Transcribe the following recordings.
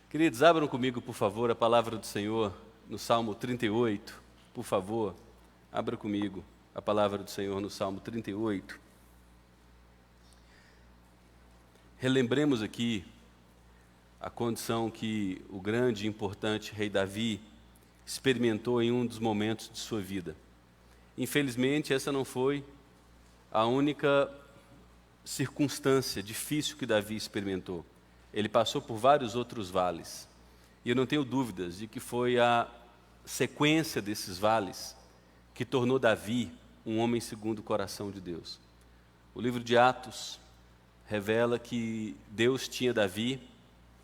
Queridos, abram comigo, por favor, a palavra do Senhor no Salmo 38. Por favor, abra comigo a palavra do Senhor no Salmo 38. Relembremos aqui a condição que o grande e importante rei Davi experimentou em um dos momentos de sua vida. Infelizmente, essa não foi a única circunstância difícil que Davi experimentou. Ele passou por vários outros vales. E eu não tenho dúvidas de que foi a sequência desses vales que tornou Davi um homem segundo o coração de Deus. O livro de Atos revela que Deus tinha Davi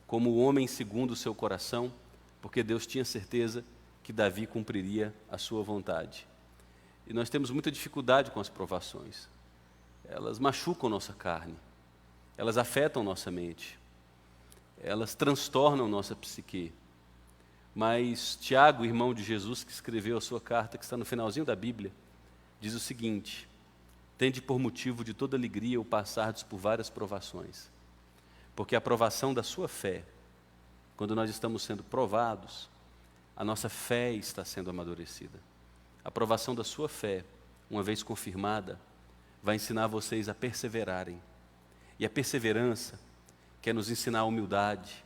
como o homem segundo o seu coração, porque Deus tinha certeza que Davi cumpriria a sua vontade. E nós temos muita dificuldade com as provações. Elas machucam nossa carne, elas afetam nossa mente, elas transtornam nossa psique. Mas Tiago, irmão de Jesus, que escreveu a sua carta, que está no finalzinho da Bíblia, diz o seguinte: tende por motivo de toda alegria o passardes por várias provações, porque a provação da sua fé, quando nós estamos sendo provados, a nossa fé está sendo amadurecida. A provação da sua fé, uma vez confirmada, vai ensinar vocês a perseverarem. E a perseverança quer nos ensinar a humildade,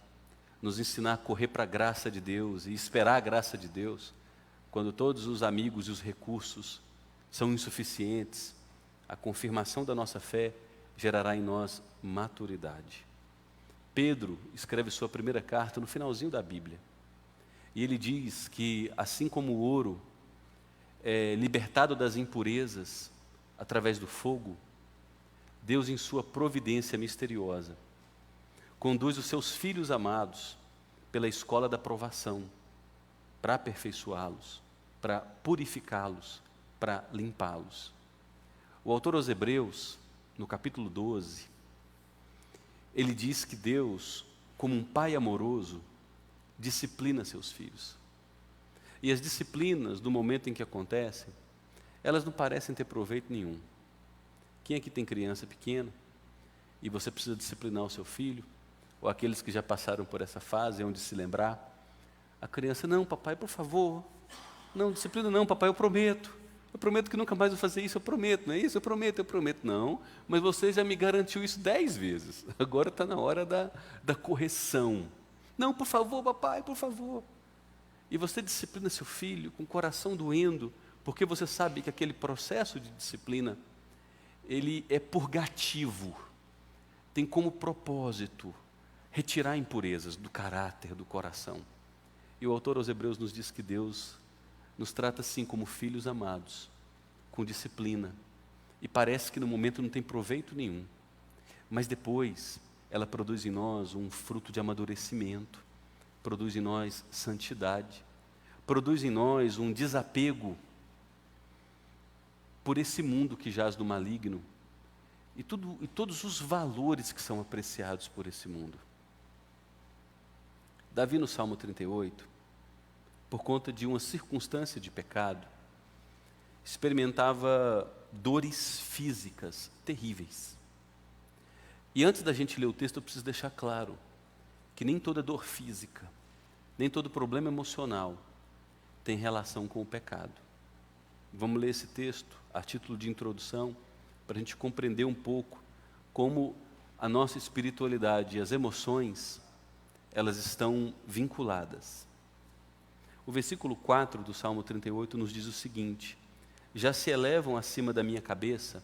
nos ensinar a correr para a graça de Deus e esperar a graça de Deus, quando todos os amigos e os recursos são insuficientes. A confirmação da nossa fé gerará em nós maturidade. Pedro escreve sua primeira carta no finalzinho da Bíblia. E ele diz que, assim como o ouro é libertado das impurezas através do fogo, Deus, em sua providência misteriosa, conduz os seus filhos amados pela escola da provação, para aperfeiçoá-los, para purificá-los, para limpá-los. O autor aos Hebreus, no capítulo 12, ele diz que Deus, como um pai amoroso, disciplina seus filhos. E as disciplinas, no momento em que acontecem, elas não parecem ter proveito nenhum. Quem aqui tem criança pequena e você precisa disciplinar o seu filho, ou aqueles que já passaram por essa fase, onde se lembrar, a criança: não, papai, por favor, não, disciplina não, papai, eu prometo que nunca mais vou fazer isso, eu prometo, não é isso? Eu prometo, não, mas você já me garantiu isso 10 vezes, agora está na hora da correção. Não, por favor, papai, por favor. E você disciplina seu filho com o coração doendo, porque você sabe que aquele processo de disciplina, ele é purgativo, tem como propósito retirar impurezas do caráter, do coração. E o autor aos Hebreus nos diz que Deus nos trata assim como filhos amados, com disciplina. E parece que no momento não tem proveito nenhum, mas depois ela produz em nós um fruto de amadurecimento, produz em nós santidade, produz em nós um desapego por esse mundo que jaz no maligno e todos os valores que são apreciados por esse mundo. Davi, no Salmo 38, por conta de uma circunstância de pecado, experimentava dores físicas terríveis. E antes da gente ler o texto, eu preciso deixar claro que nem toda dor física, nem todo problema emocional tem relação com o pecado. Vamos ler esse texto a título de introdução, para a gente compreender um pouco como a nossa espiritualidade e as emoções, elas estão vinculadas. O versículo 4 do Salmo 38 nos diz o seguinte: já se elevam acima da minha cabeça,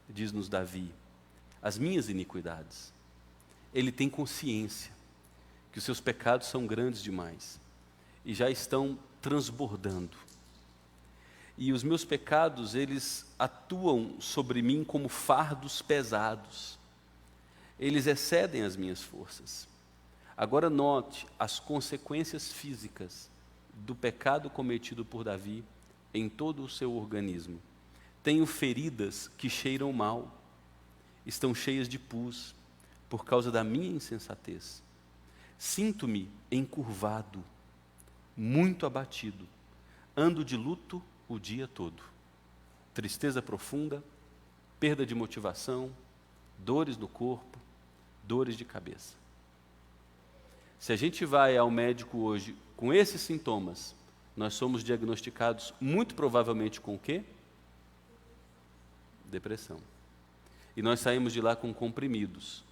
diz-nos Davi, as minhas iniquidades. Ele tem consciência que os seus pecados são grandes demais e já estão transbordando. E os meus pecados, eles atuam sobre mim como fardos pesados. Eles excedem as minhas forças. Agora note as consequências físicas do pecado cometido por Davi em todo o seu organismo. Tenho feridas que cheiram mal, estão cheias de pus por causa da minha insensatez. Sinto-me encurvado, muito abatido, ando de luto o dia todo. Tristeza profunda, perda de motivação, dores no corpo, dores de cabeça. Se a gente vai ao médico hoje com esses sintomas, nós somos diagnosticados muito provavelmente com o quê? Depressão. E nós saímos de lá com comprimidos,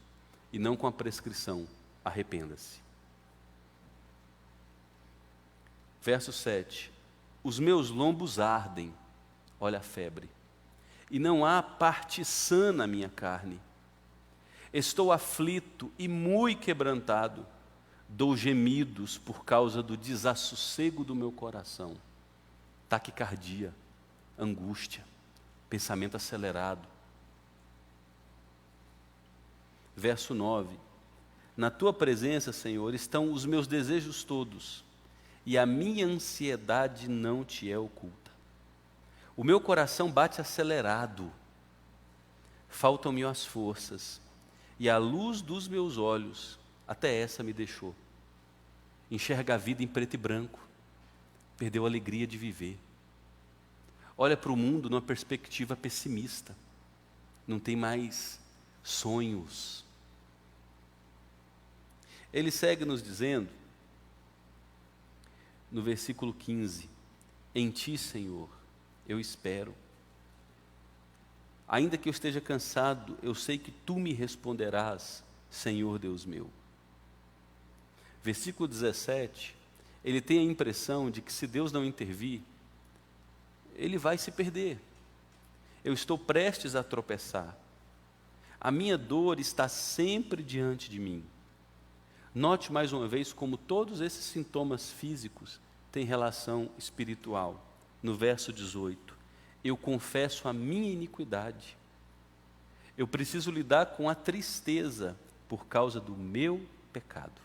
e não com a prescrição, arrependa-se. Verso 7, os meus lombos ardem, olha a febre, e não há parte sã na minha carne. Estou aflito e muito quebrantado, dou gemidos por causa do desassossego do meu coração. Taquicardia, angústia, pensamento acelerado. Verso 9, na tua presença, Senhor, estão os meus desejos todos, e a minha ansiedade não te é oculta. O meu coração bate acelerado, faltam-me as forças, e a luz dos meus olhos, até essa me deixou. Enxerga a vida em preto e branco, perdeu a alegria de viver. Olha para o mundo numa perspectiva pessimista, não tem mais sonhos. Ele segue nos dizendo, no versículo 15, em ti, Senhor, eu espero. Ainda que eu esteja cansado, eu sei que tu me responderás, Senhor Deus meu. Versículo 17, ele tem a impressão de que se Deus não intervir, ele vai se perder. Eu estou prestes a tropeçar. A minha dor está sempre diante de mim. Note mais uma vez como todos esses sintomas físicos têm relação espiritual. No verso 18, eu confesso a minha iniquidade. Eu preciso lidar com a tristeza por causa do meu pecado.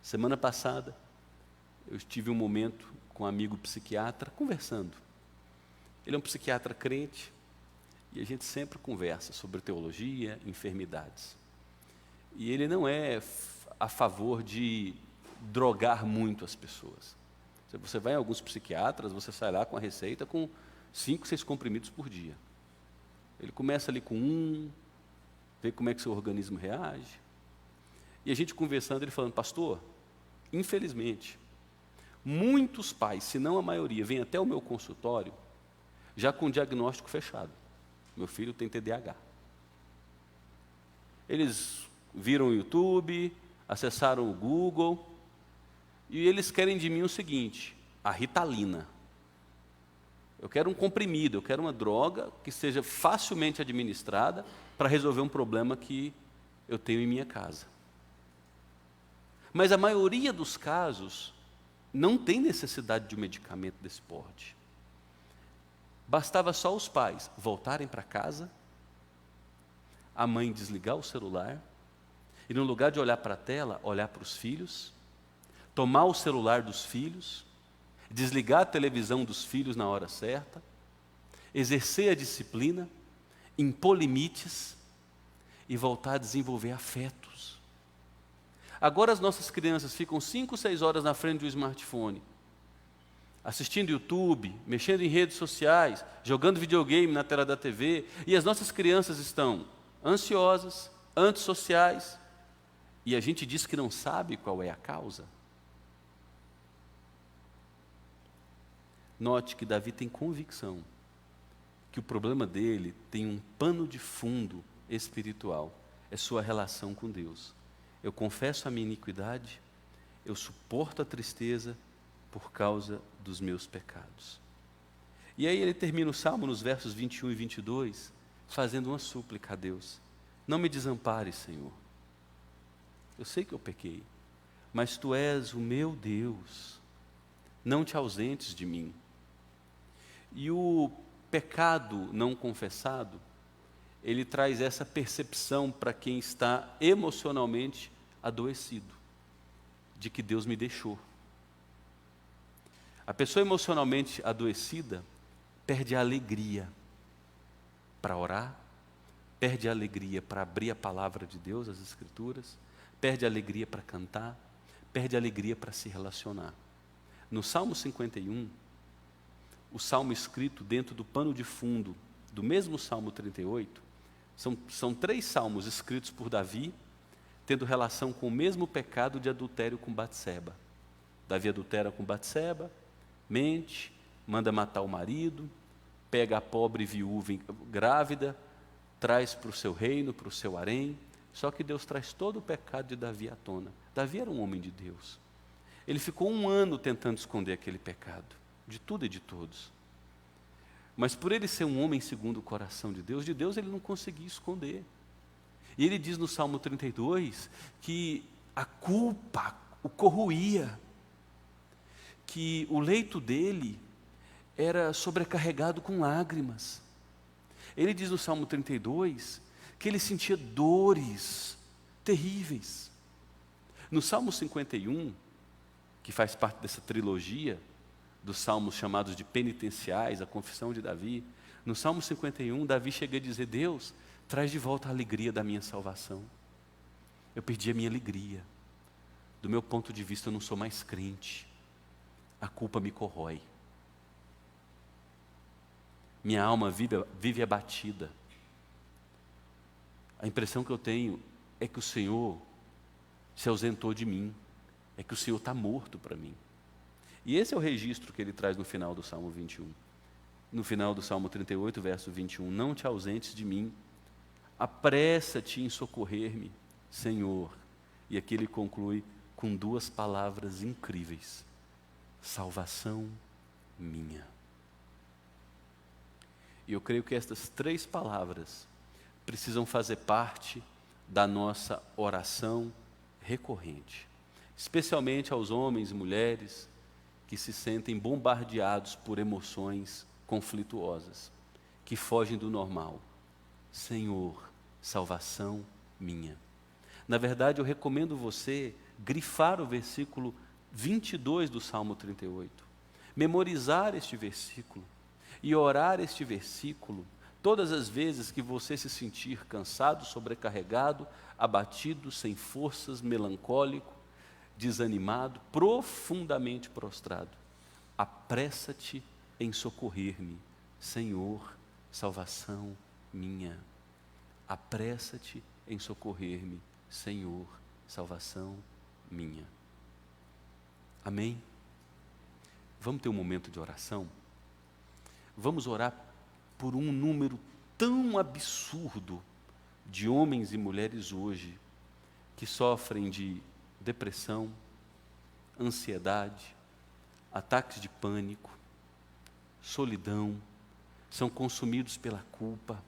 Semana passada, eu tive um momento com um amigo psiquiatra, conversando. Ele é um psiquiatra crente, e a gente sempre conversa sobre teologia, enfermidades. E ele não é a favor de drogar muito as pessoas. Se você vai em alguns psiquiatras, você sai lá com a receita com 5, 6 comprimidos por dia. Ele começa ali com 1, vê como é que seu organismo reage. E a gente conversando, ele falando, pastor, infelizmente, muitos pais, se não a maioria, vêm até o meu consultório já com o diagnóstico fechado. Meu filho tem TDAH. Eles viram o YouTube, acessaram o Google, e eles querem de mim o seguinte, a Ritalina. Eu quero um comprimido, eu quero uma droga que seja facilmente administrada para resolver um problema que eu tenho em minha casa. Mas a maioria dos casos não tem necessidade de um medicamento desse porte. Bastava só os pais voltarem para casa, a mãe desligar o celular, e no lugar de olhar para a tela, olhar para os filhos, tomar o celular dos filhos, desligar a televisão dos filhos na hora certa, exercer a disciplina, impor limites e voltar a desenvolver afetos. Agora as nossas crianças ficam 5, 6 horas na frente do smartphone, assistindo YouTube, mexendo em redes sociais, jogando videogame na tela da TV, e as nossas crianças estão ansiosas, antissociais, e a gente diz que não sabe qual é a causa. Note que Davi tem convicção que o problema dele tem um pano de fundo espiritual, é sua relação com Deus. Eu confesso a minha iniquidade, eu suporto a tristeza por causa dos meus pecados. E aí ele termina o Salmo nos versos 21 e 22, fazendo uma súplica a Deus. Não me desampares, Senhor. Eu sei que eu pequei, mas Tu és o meu Deus. Não te ausentes de mim. E o pecado não confessado, ele traz essa percepção para quem está emocionalmente adoecido, de que Deus me deixou. A pessoa emocionalmente adoecida perde a alegria para orar, perde a alegria para abrir a palavra de Deus, as Escrituras, perde a alegria para cantar, perde a alegria para se relacionar. No Salmo 51, o salmo escrito dentro do pano de fundo do mesmo Salmo 38, são 3 salmos escritos por Davi, tendo relação com o mesmo pecado de adultério com Batseba. Davi adultera com Batseba, mente, manda matar o marido, pega a pobre viúva grávida, traz para o seu reino, para o seu harém. Só que Deus traz todo o pecado de Davi à tona. Davi era um homem de Deus. Ele ficou 1 ano tentando esconder aquele pecado, de tudo e de todos. Mas por ele ser um homem segundo o coração de Deus ele não conseguia esconder. E ele diz no Salmo 32 que a culpa o corroía, que o leito dele era sobrecarregado com lágrimas. Ele diz no Salmo 32 que ele sentia dores terríveis. No Salmo 51, que faz parte dessa trilogia dos salmos chamados de penitenciais, a confissão de Davi, no Salmo 51, Davi chega a dizer: Deus, traz de volta a alegria da minha salvação. Eu perdi a minha alegria. Do meu ponto de vista, eu não sou mais crente. A culpa me corrói. Minha alma vive abatida. A impressão que eu tenho é que o Senhor se ausentou de mim, é que o Senhor está morto para mim. E esse é o registro que ele traz no final do Salmo 21. No final do Salmo 38, verso 21, não te ausentes de mim, apressa-te em socorrer-me, Senhor. E aqui ele conclui com 2 palavras incríveis: salvação minha. E eu creio que estas 3 palavras precisam fazer parte da nossa oração recorrente, especialmente aos homens e mulheres que se sentem bombardeados por emoções conflituosas, que fogem do normal. Senhor, salvação minha. Na verdade, eu recomendo você grifar o versículo 22 do Salmo 38, memorizar este versículo e orar este versículo todas as vezes que você se sentir cansado, sobrecarregado, abatido, sem forças, melancólico, desanimado, profundamente prostrado. Apressa-te em socorrer-me, Senhor, salvação minha. Apressa-te em socorrer-me, Senhor, salvação minha. Amém? Vamos ter um momento de oração? Vamos orar por um número tão absurdo de homens e mulheres hoje que sofrem de depressão, ansiedade, ataques de pânico, solidão, são consumidos pela culpa.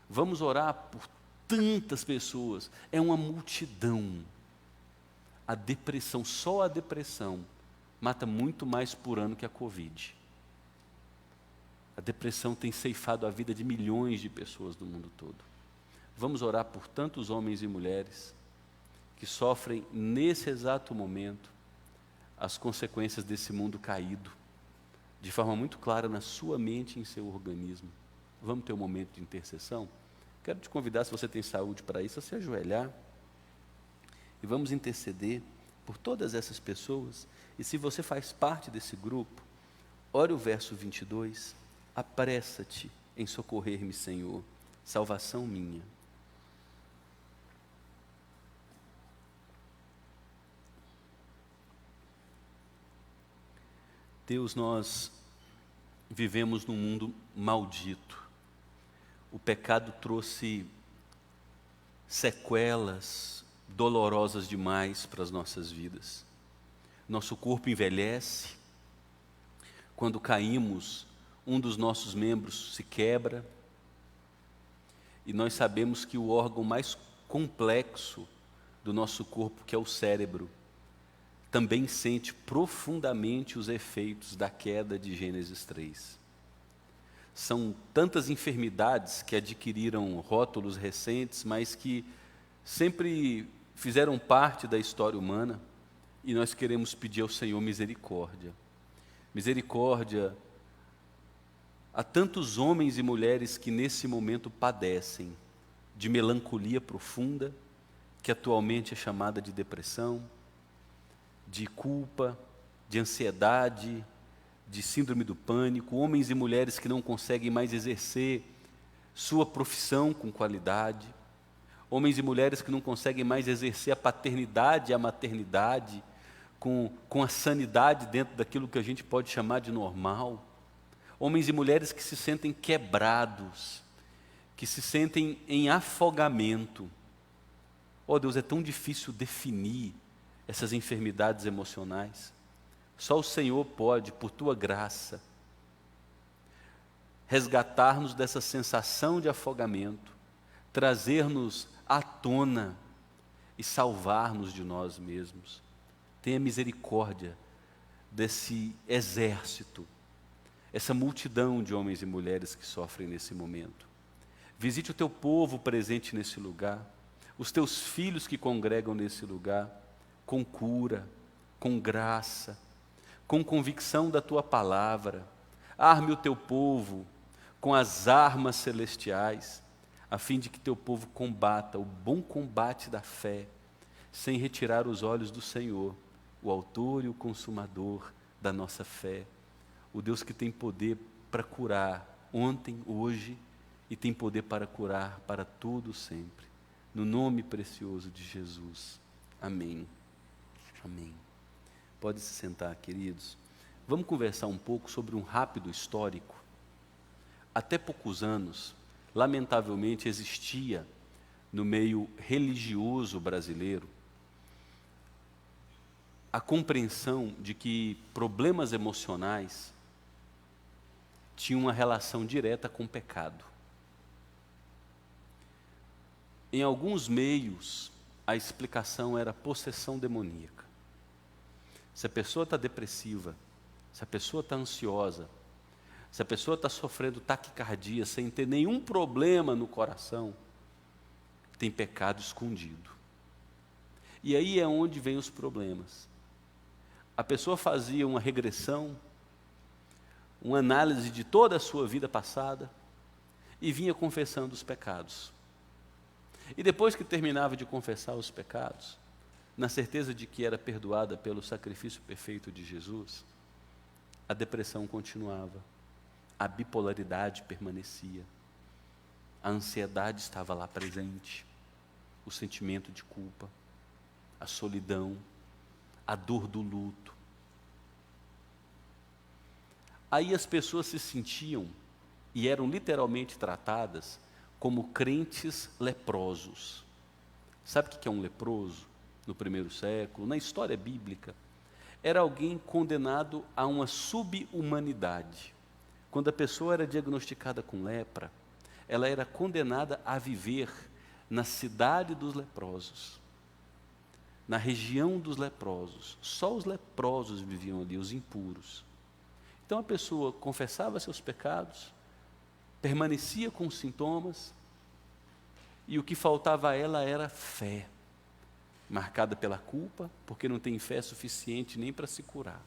Vamos orar por tantas pessoas, é uma multidão. A depressão, só a depressão, mata muito mais por ano que a Covid. A depressão tem ceifado a vida de milhões de pessoas do mundo todo. Vamos orar por tantos homens e mulheres que sofrem nesse exato momento as consequências desse mundo caído, de forma muito clara na sua mente e em seu organismo. Vamos ter um momento de intercessão? Quero te convidar, se você tem saúde para isso, a se ajoelhar e vamos interceder por todas essas pessoas. E se você faz parte desse grupo, ore o verso 22, apressa-te em socorrer-me, Senhor, salvação minha. Deus, nós vivemos num mundo maldito. O pecado trouxe sequelas dolorosas demais para as nossas vidas. Nosso corpo envelhece. Quando caímos, um dos nossos membros se quebra. E nós sabemos que o órgão mais complexo do nosso corpo, que é o cérebro, também sente profundamente os efeitos da queda de Gênesis 3. São tantas enfermidades que adquiriram rótulos recentes, mas que sempre fizeram parte da história humana, e nós queremos pedir ao Senhor misericórdia. Misericórdia a tantos homens e mulheres que nesse momento padecem de melancolia profunda, que atualmente é chamada de depressão, de culpa, de ansiedade, de síndrome do pânico, homens e mulheres que não conseguem mais exercer sua profissão com qualidade, Homens e mulheres que não conseguem mais exercer a paternidade e a maternidade com a sanidade dentro daquilo que a gente pode chamar de normal. Homens e mulheres que se sentem quebrados, que se sentem em afogamento. Oh Deus, é tão difícil definir essas enfermidades emocionais. Só o Senhor pode, por Tua graça, resgatar-nos dessa sensação de afogamento, trazer-nos à tona e salvar-nos de nós mesmos. Tenha misericórdia desse exército, essa multidão de homens e mulheres que sofrem nesse momento. Visite o Teu povo presente nesse lugar, os Teus filhos que congregam nesse lugar, com cura, com graça, com convicção da Tua palavra. Arme o Teu povo com as armas celestiais, a fim de que Teu povo combata o bom combate da fé, sem retirar os olhos do Senhor, o autor e o consumador da nossa fé, o Deus que tem poder para curar ontem, hoje, e tem poder para curar para todo sempre. No nome precioso de Jesus. Amém. Amém. Pode se sentar, queridos. Vamos conversar um pouco sobre um rápido histórico. Até poucos anos, lamentavelmente, existia no meio religioso brasileiro a compreensão de que problemas emocionais tinham uma relação direta com o pecado. Em alguns meios, a explicação era possessão demoníaca. Se a pessoa está depressiva, se a pessoa está ansiosa, se a pessoa está sofrendo taquicardia sem ter nenhum problema no coração, tem pecado escondido. E aí é onde vem os problemas. A pessoa fazia uma regressão, uma análise de toda a sua vida passada e vinha confessando os pecados. E depois que terminava de confessar os pecados, na certeza de que era perdoada pelo sacrifício perfeito de Jesus, a depressão continuava, a bipolaridade permanecia, a ansiedade estava lá presente, o sentimento de culpa, a solidão, a dor do luto. Aí as pessoas se sentiam e eram literalmente tratadas como crentes leprosos. Sabe o que é um leproso? No primeiro século, na história bíblica, era alguém condenado a uma subhumanidade. Quando a pessoa era diagnosticada com lepra, ela era condenada a viver na cidade dos leprosos, na região dos leprosos. Só os leprosos viviam ali, os impuros. Então a pessoa confessava seus pecados, permanecia com os sintomas, e o que faltava a ela era fé, marcada pela culpa, porque não tem fé suficiente nem para se curar.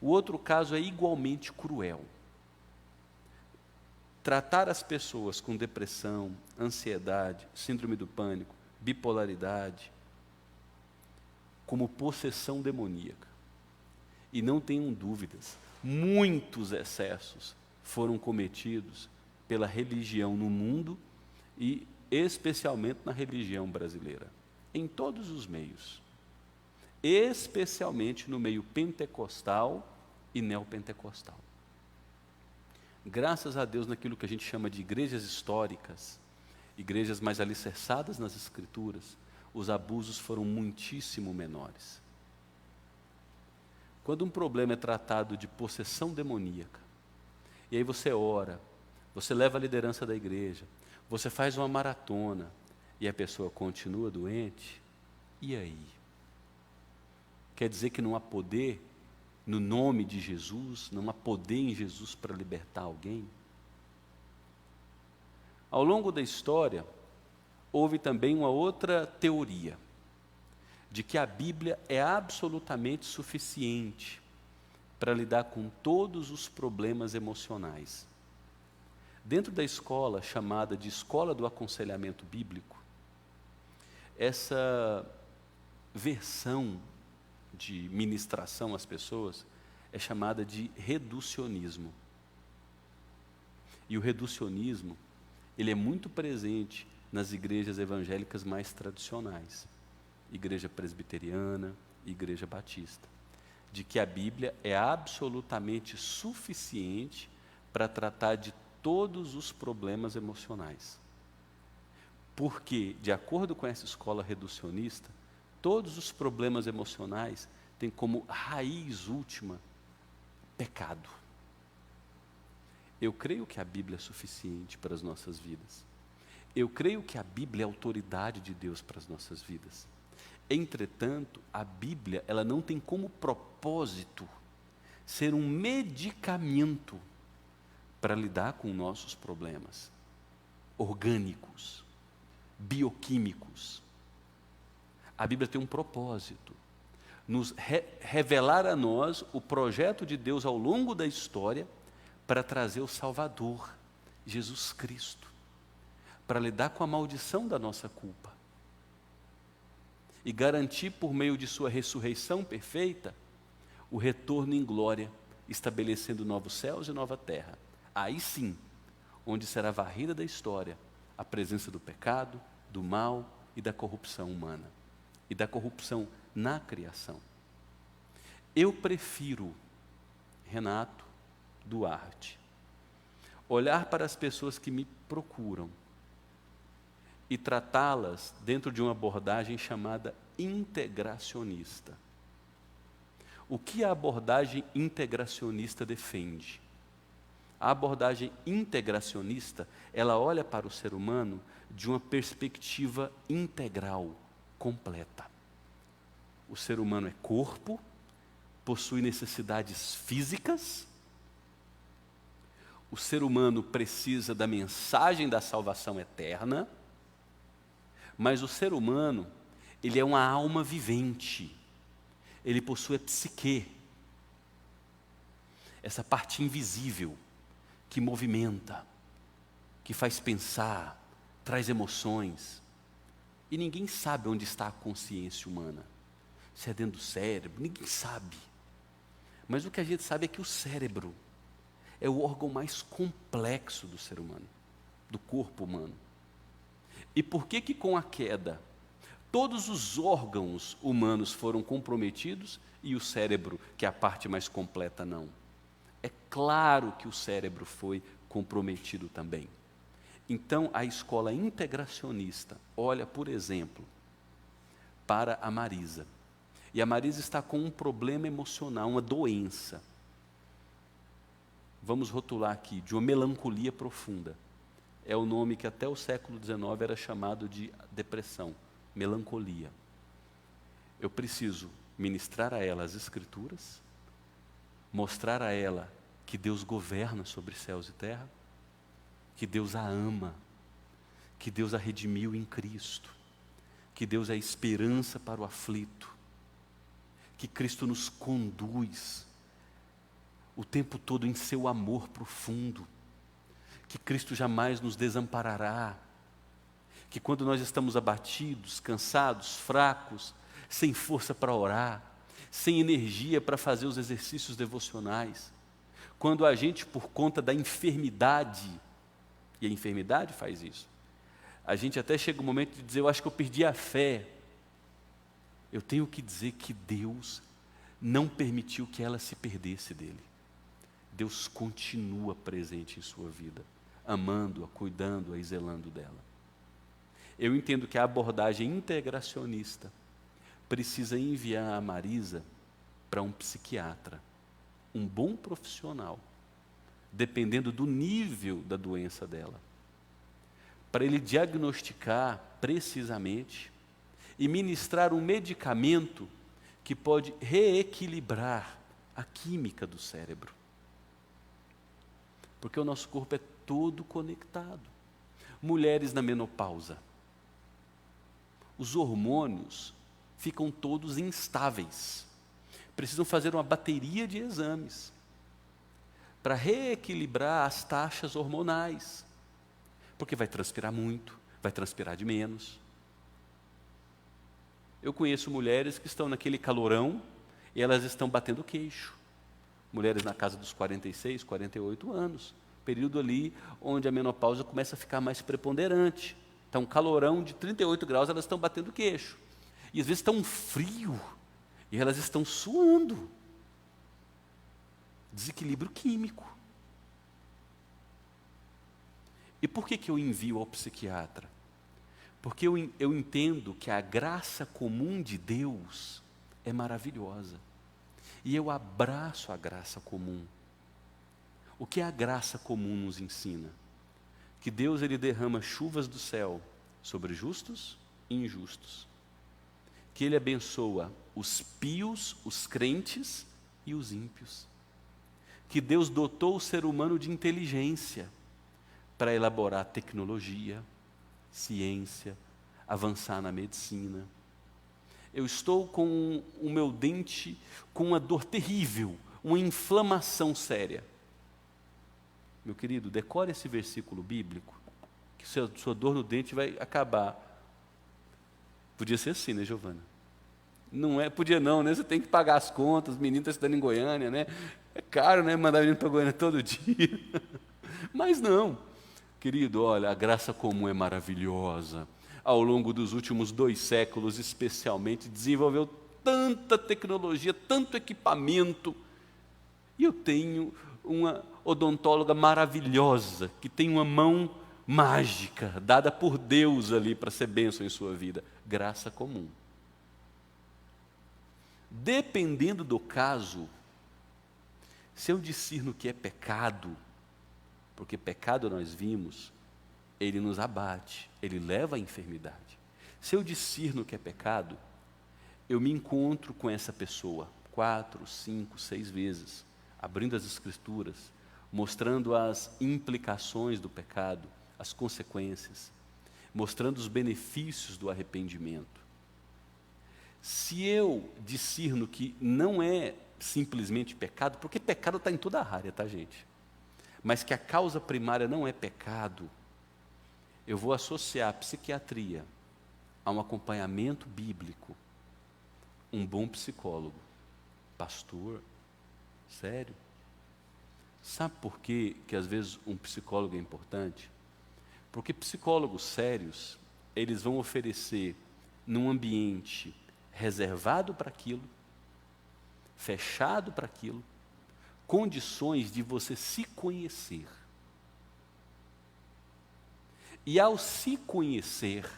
O outro caso é igualmente cruel. Tratar as pessoas com depressão, ansiedade, síndrome do pânico, bipolaridade, como possessão demoníaca. E não tenham dúvidas, muitos excessos foram cometidos pela religião no mundo e especialmente na religião brasileira, em todos os meios, especialmente no meio pentecostal e neopentecostal. Graças a Deus, naquilo que a gente chama de igrejas históricas, igrejas mais alicerçadas nas Escrituras, os abusos foram muitíssimo menores. Quando um problema é tratado de possessão demoníaca, e aí você ora, você leva a liderança da igreja, você faz uma maratona, e a pessoa continua doente, e aí? Quer dizer que não há poder no nome de Jesus, não há poder em Jesus para libertar alguém? Ao longo da história, houve também uma outra teoria, de que a Bíblia é absolutamente suficiente para lidar com todos os problemas emocionais. Dentro da escola chamada de Escola do Aconselhamento Bíblico, essa versão de ministração às pessoas é chamada de reducionismo. E o reducionismo, ele é muito presente nas igrejas evangélicas mais tradicionais, igreja presbiteriana, igreja batista, de que a Bíblia é absolutamente suficiente para tratar de todos os problemas emocionais. Porque, de acordo com essa escola reducionista, todos os problemas emocionais têm como raiz última pecado. Eu creio que a Bíblia é suficiente para as nossas vidas. Eu creio que a Bíblia é a autoridade de Deus para as nossas vidas. Entretanto, a Bíblia, ela não tem como propósito ser um medicamento para lidar com nossos problemas orgânicos, bioquímicos. A Bíblia tem um propósito, nos revelar a nós o projeto de Deus ao longo da história para trazer o Salvador, Jesus Cristo, para lidar com a maldição da nossa culpa e garantir por meio de sua ressurreição perfeita o retorno em glória, estabelecendo novos céus e nova terra. Aí sim, onde será varrida da história a presença do pecado, do mal e da corrupção humana e da corrupção na criação. Eu prefiro, Renato Duarte, olhar para as pessoas que me procuram e tratá-las dentro de uma abordagem chamada integracionista. O que a abordagem integracionista defende? A abordagem integracionista, ela olha para o ser humano de uma perspectiva integral, completa. O ser humano é corpo, possui necessidades físicas, o ser humano precisa da mensagem da salvação eterna, mas o ser humano, ele é uma alma vivente, ele possui a psique, essa parte invisível, que movimenta, que faz pensar, traz emoções, e ninguém sabe onde está a consciência humana, se é dentro do cérebro, ninguém sabe, mas o que a gente sabe é que o cérebro é o órgão mais complexo do ser humano, do corpo humano. E por que que com a queda, todos os órgãos humanos foram comprometidos e o cérebro, que é a parte mais completa, não? É claro que o cérebro foi comprometido também. Então, a escola integracionista olha, por exemplo, para a Marisa. E a Marisa está com um problema emocional, uma doença. Vamos rotular aqui, de uma melancolia profunda. É o nome que até o século XIX era chamado de depressão, melancolia. Eu preciso ministrar a ela as Escrituras, mostrar a ela que Deus governa sobre céus e terra, que Deus a ama, que Deus a redimiu em Cristo, que Deus é a esperança para o aflito, que Cristo nos conduz o tempo todo em seu amor profundo, que Cristo jamais nos desamparará, que quando nós estamos abatidos, cansados, fracos, sem força para orar, sem energia para fazer os exercícios devocionais, quando a gente, por conta da enfermidade, e a enfermidade faz isso, a gente até chega o momento de dizer, eu acho que eu perdi a fé, eu tenho que dizer que Deus não permitiu que ela se perdesse dele. Deus continua presente em sua vida, amando-a, cuidando-a e zelando dela. Eu entendo que a abordagem integracionista precisa enviar a Marisa para um psiquiatra, um bom profissional, dependendo do nível da doença dela, para ele diagnosticar precisamente e ministrar um medicamento que pode reequilibrar a química do cérebro. Porque o nosso corpo é todo conectado. Mulheres na menopausa, os hormônios ficam todos instáveis. Precisam fazer uma bateria de exames para reequilibrar as taxas hormonais. Porque vai transpirar muito, vai transpirar de menos. Eu conheço mulheres que estão naquele calorão e elas estão batendo queixo. Mulheres na casa dos 46, 48 anos. Período ali onde a menopausa começa a ficar mais preponderante. Está um calorão de 38 graus, elas estão batendo queixo. E às vezes está um frio, e elas estão suando. Desequilíbrio químico. E por que eu envio ao psiquiatra? Porque eu entendo que a graça comum de Deus é maravilhosa. E eu abraço a graça comum. O que a graça comum nos ensina? Que Deus ele derrama chuvas do céu sobre justos e injustos. Que Ele abençoa os pios, os crentes e os ímpios. Que Deus dotou o ser humano de inteligência para elaborar tecnologia, ciência, avançar na medicina. Eu estou com o meu dente com uma dor terrível, uma inflamação séria. Meu querido, decore esse versículo bíblico, que sua dor no dente vai acabar. Podia ser assim, né, Giovana? Não é, podia não, né? Você tem que pagar as contas, o menino está estudando em Goiânia, né? É caro, né? Mandar o menino para Goiânia todo dia. Mas não. Querido, olha, a graça comum é maravilhosa. Ao longo dos últimos 2 séculos, especialmente, desenvolveu tanta tecnologia, tanto equipamento. E eu tenho uma odontóloga maravilhosa, que tem uma mão mágica, dada por Deus ali para ser bênção em sua vida. Graça comum. Dependendo do caso, se eu discerno que é pecado, porque pecado nós vimos, ele nos abate, ele leva à enfermidade. Se eu discerno que é pecado, eu me encontro com essa pessoa 4, 5, 6 vezes, abrindo as Escrituras, mostrando as implicações do pecado, as consequências, mostrando os benefícios do arrependimento. Se eu discerno que não é simplesmente pecado, porque pecado está em toda a área, tá, gente? Mas que a causa primária não é pecado, eu vou associar a psiquiatria a um acompanhamento bíblico, um bom psicólogo. Pastor, sério? Sabe por que às vezes um psicólogo é importante? Porque psicólogos sérios, eles vão oferecer num ambiente reservado para aquilo, fechado para aquilo, condições de você se conhecer. E ao se conhecer,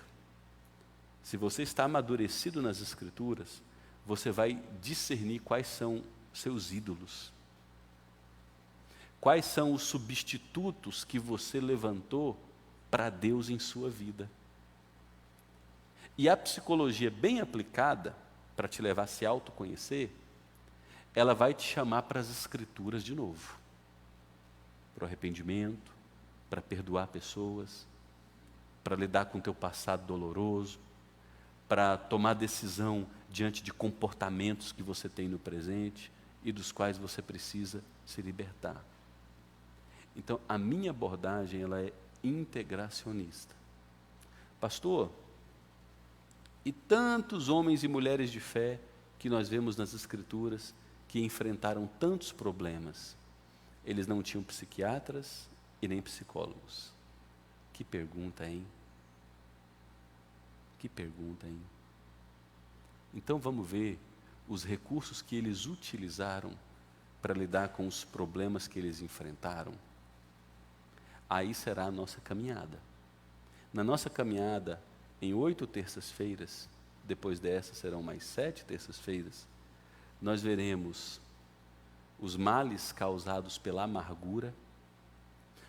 se você está amadurecido nas Escrituras, você vai discernir quais são seus ídolos, quais são os substitutos que você levantou para Deus em sua vida. E a psicologia bem aplicada, para te levar a se autoconhecer, ela vai te chamar para as Escrituras de novo, para o arrependimento, para perdoar pessoas, para lidar com o teu passado doloroso, para tomar decisão diante de comportamentos que você tem no presente e dos quais você precisa se libertar. Então, a minha abordagem ela é integracionista. Pastor, e tantos homens e mulheres de fé que nós vemos nas Escrituras que enfrentaram tantos problemas, eles não tinham psiquiatras e nem psicólogos. Que pergunta, hein? Que pergunta, hein? Então vamos ver os recursos que eles utilizaram para lidar com os problemas que eles enfrentaram. Aí será a nossa caminhada. Na nossa caminhada, em 8 terças-feiras, depois dessas serão mais 7 terças-feiras, nós veremos os males causados pela amargura,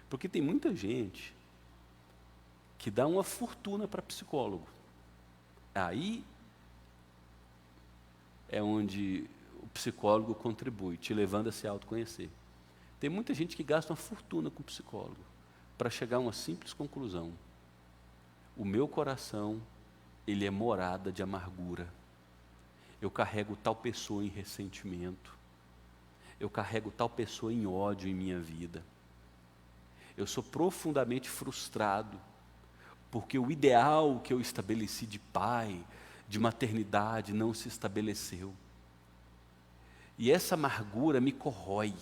porque tem muita gente que dá uma fortuna para psicólogo. Aí é onde o psicólogo contribui, te levando a se autoconhecer. Tem muita gente que gasta uma fortuna com psicólogo para chegar a uma simples conclusão: o meu coração, ele é morada de amargura. Eu carrego tal pessoa em ressentimento. Eu carrego tal pessoa em ódio em minha vida. Eu sou profundamente frustrado, porque o ideal que eu estabeleci de pai, de maternidade, não se estabeleceu. E essa amargura me corrói.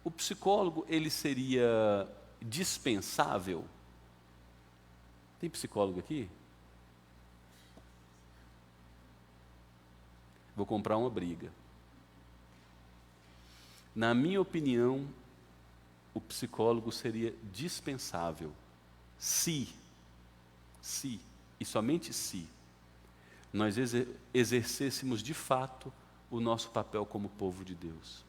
O psicólogo, ele seria dispensável. Tem psicólogo aqui? Vou comprar uma briga. Na minha opinião, o psicólogo seria dispensável se, e somente se, nós exercêssemos de fato o nosso papel como povo de Deus.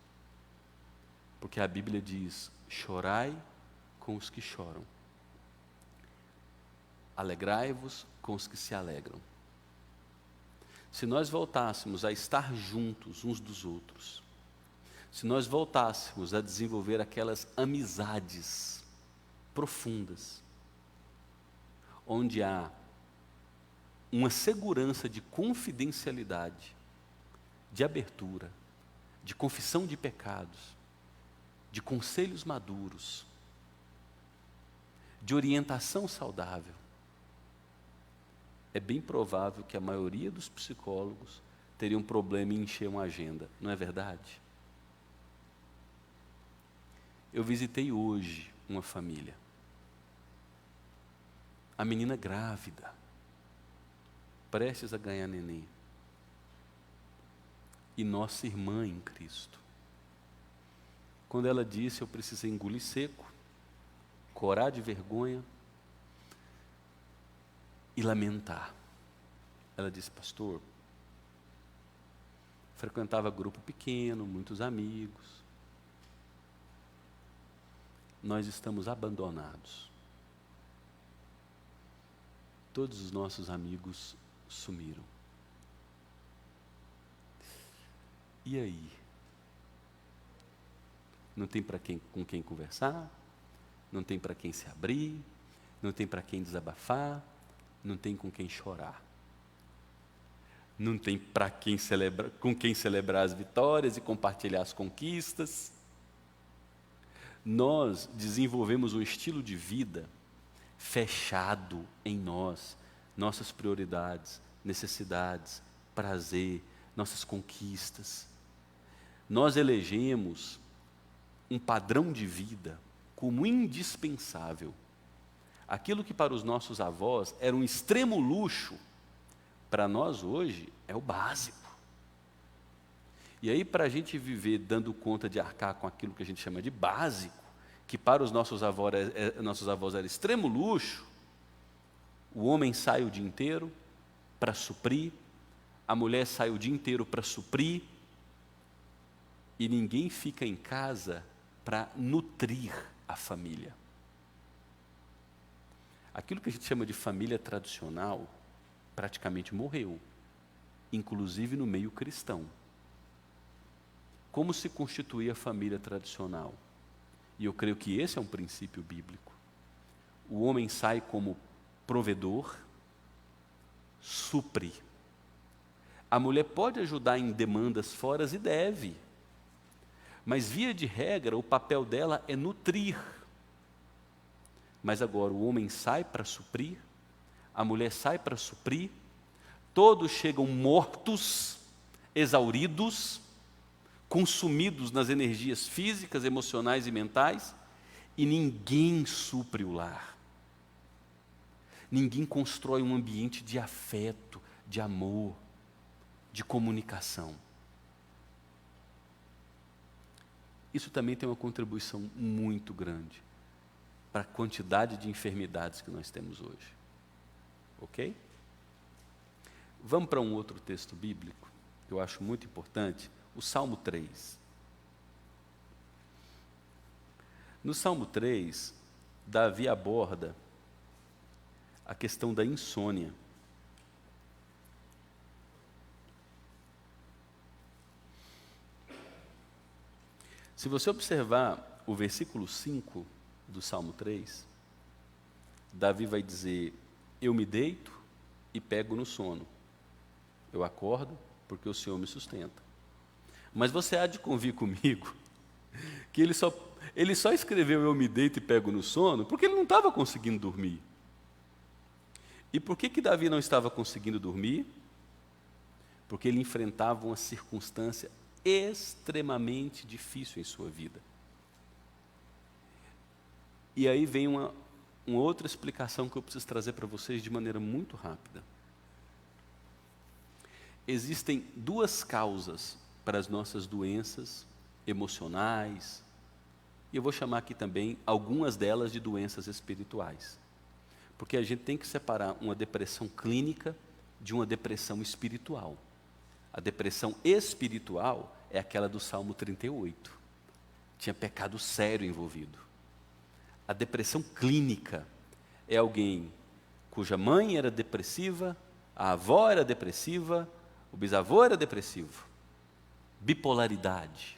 Porque a Bíblia diz: chorai com os que choram, alegrai-vos com os que se alegram. Se nós voltássemos a estar juntos uns dos outros, se nós voltássemos a desenvolver aquelas amizades profundas, onde há uma segurança de confidencialidade, de abertura, de confissão de pecados, de conselhos maduros, de orientação saudável, é bem provável que a maioria dos psicólogos teria um problema em encher uma agenda, não é verdade? Eu visitei hoje uma família. A menina grávida, prestes a ganhar neném. E nossa irmã em Cristo. Quando ela disse, eu precisei engolir seco, corar de vergonha e lamentar. Ela disse: pastor, frequentava grupo pequeno, muitos amigos. Nós estamos abandonados. Todos os nossos amigos sumiram. E aí? Não tem com quem conversar, não tem para quem se abrir, não tem para quem desabafar, não tem com quem chorar. Não tem para quem com quem celebrar as vitórias e compartilhar as conquistas. Nós desenvolvemos um estilo de vida fechado em nós, nossas prioridades, necessidades, prazer, nossas conquistas. Nós elegemos um padrão de vida como indispensável. Aquilo que para os nossos avós era um extremo luxo, para nós hoje é o básico. E aí, para a gente viver dando conta de arcar com aquilo que a gente chama de básico, que para os nossos avós era extremo luxo, o homem sai o dia inteiro para suprir, a mulher sai o dia inteiro para suprir, e ninguém fica em casa para nutrir a família. Aquilo que a gente chama de família tradicional praticamente morreu, inclusive no meio cristão. Como se constituía a família tradicional? E eu creio que esse é um princípio bíblico. O homem sai como provedor, supre. A mulher pode ajudar em demandas fora e deve, mas via de regra o papel dela é nutrir. Mas agora o homem sai para suprir, a mulher sai para suprir, todos chegam mortos, exauridos, consumidos nas energias físicas, emocionais e mentais, e ninguém supre o lar. Ninguém constrói um ambiente de afeto, de amor, de comunicação. Isso também tem uma contribuição muito grande para a quantidade de enfermidades que nós temos hoje. Ok? Vamos para um outro texto bíblico, que eu acho muito importante, o Salmo 3. No Salmo 3, Davi aborda a questão da insônia. Se você observar o versículo 5 do Salmo 3, Davi vai dizer: eu me deito e pego no sono. Eu acordo porque o Senhor me sustenta. Mas você há de convir comigo que ele só escreveu eu me deito e pego no sono porque ele não estava conseguindo dormir. E por que Davi não estava conseguindo dormir? Porque ele enfrentava uma circunstância extremamente difícil em sua vida. E aí vem uma outra explicação que eu preciso trazer para vocês de maneira muito rápida. Existem duas causas para as nossas doenças emocionais, e eu vou chamar aqui também algumas delas de doenças espirituais. Porque a gente tem que separar uma depressão clínica de uma depressão espiritual. A depressão espiritual é aquela do Salmo 38. Tinha pecado sério envolvido. A depressão clínica é alguém cuja mãe era depressiva, a avó era depressiva, o bisavô era depressivo. Bipolaridade.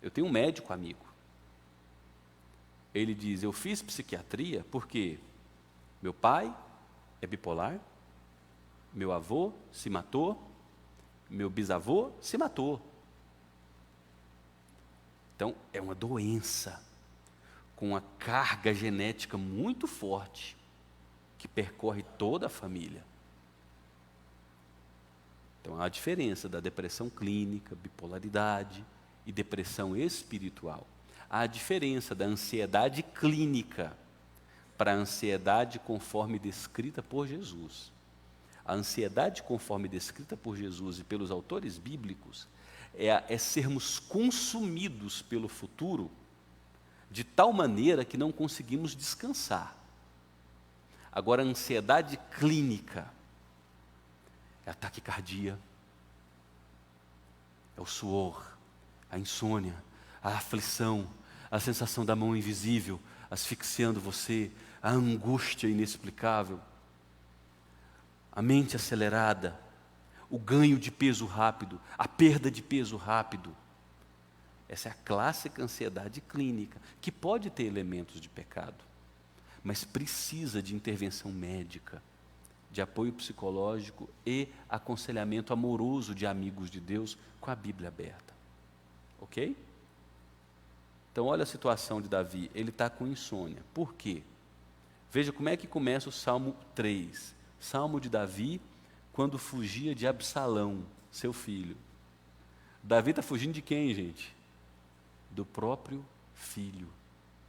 Eu tenho um médico amigo. Ele diz, eu fiz psiquiatria porque meu pai é bipolar, meu avô se matou, meu bisavô se matou. Então, é uma doença com uma carga genética muito forte que percorre toda a família. Então, há a diferença da depressão clínica, bipolaridade e depressão espiritual. Há a diferença da ansiedade clínica para a ansiedade conforme descrita por Jesus. A ansiedade conforme descrita por Jesus e pelos autores bíblicos é sermos consumidos pelo futuro de tal maneira que não conseguimos descansar. Agora, a ansiedade clínica é a taquicardia, é o suor, a insônia, a aflição, a sensação da mão invisível asfixiando você, a angústia inexplicável, a mente acelerada, o ganho de peso rápido, a perda de peso rápido. Essa é a clássica ansiedade clínica, que pode ter elementos de pecado, mas precisa de intervenção médica, de apoio psicológico e aconselhamento amoroso de amigos de Deus com a Bíblia aberta. Ok? Então, olha a situação de Davi, ele está com insônia. Por quê? Veja como é que começa o Salmo 3. Salmo de Davi, quando fugia de Absalão, seu filho. Davi está fugindo de quem, gente? Do próprio filho,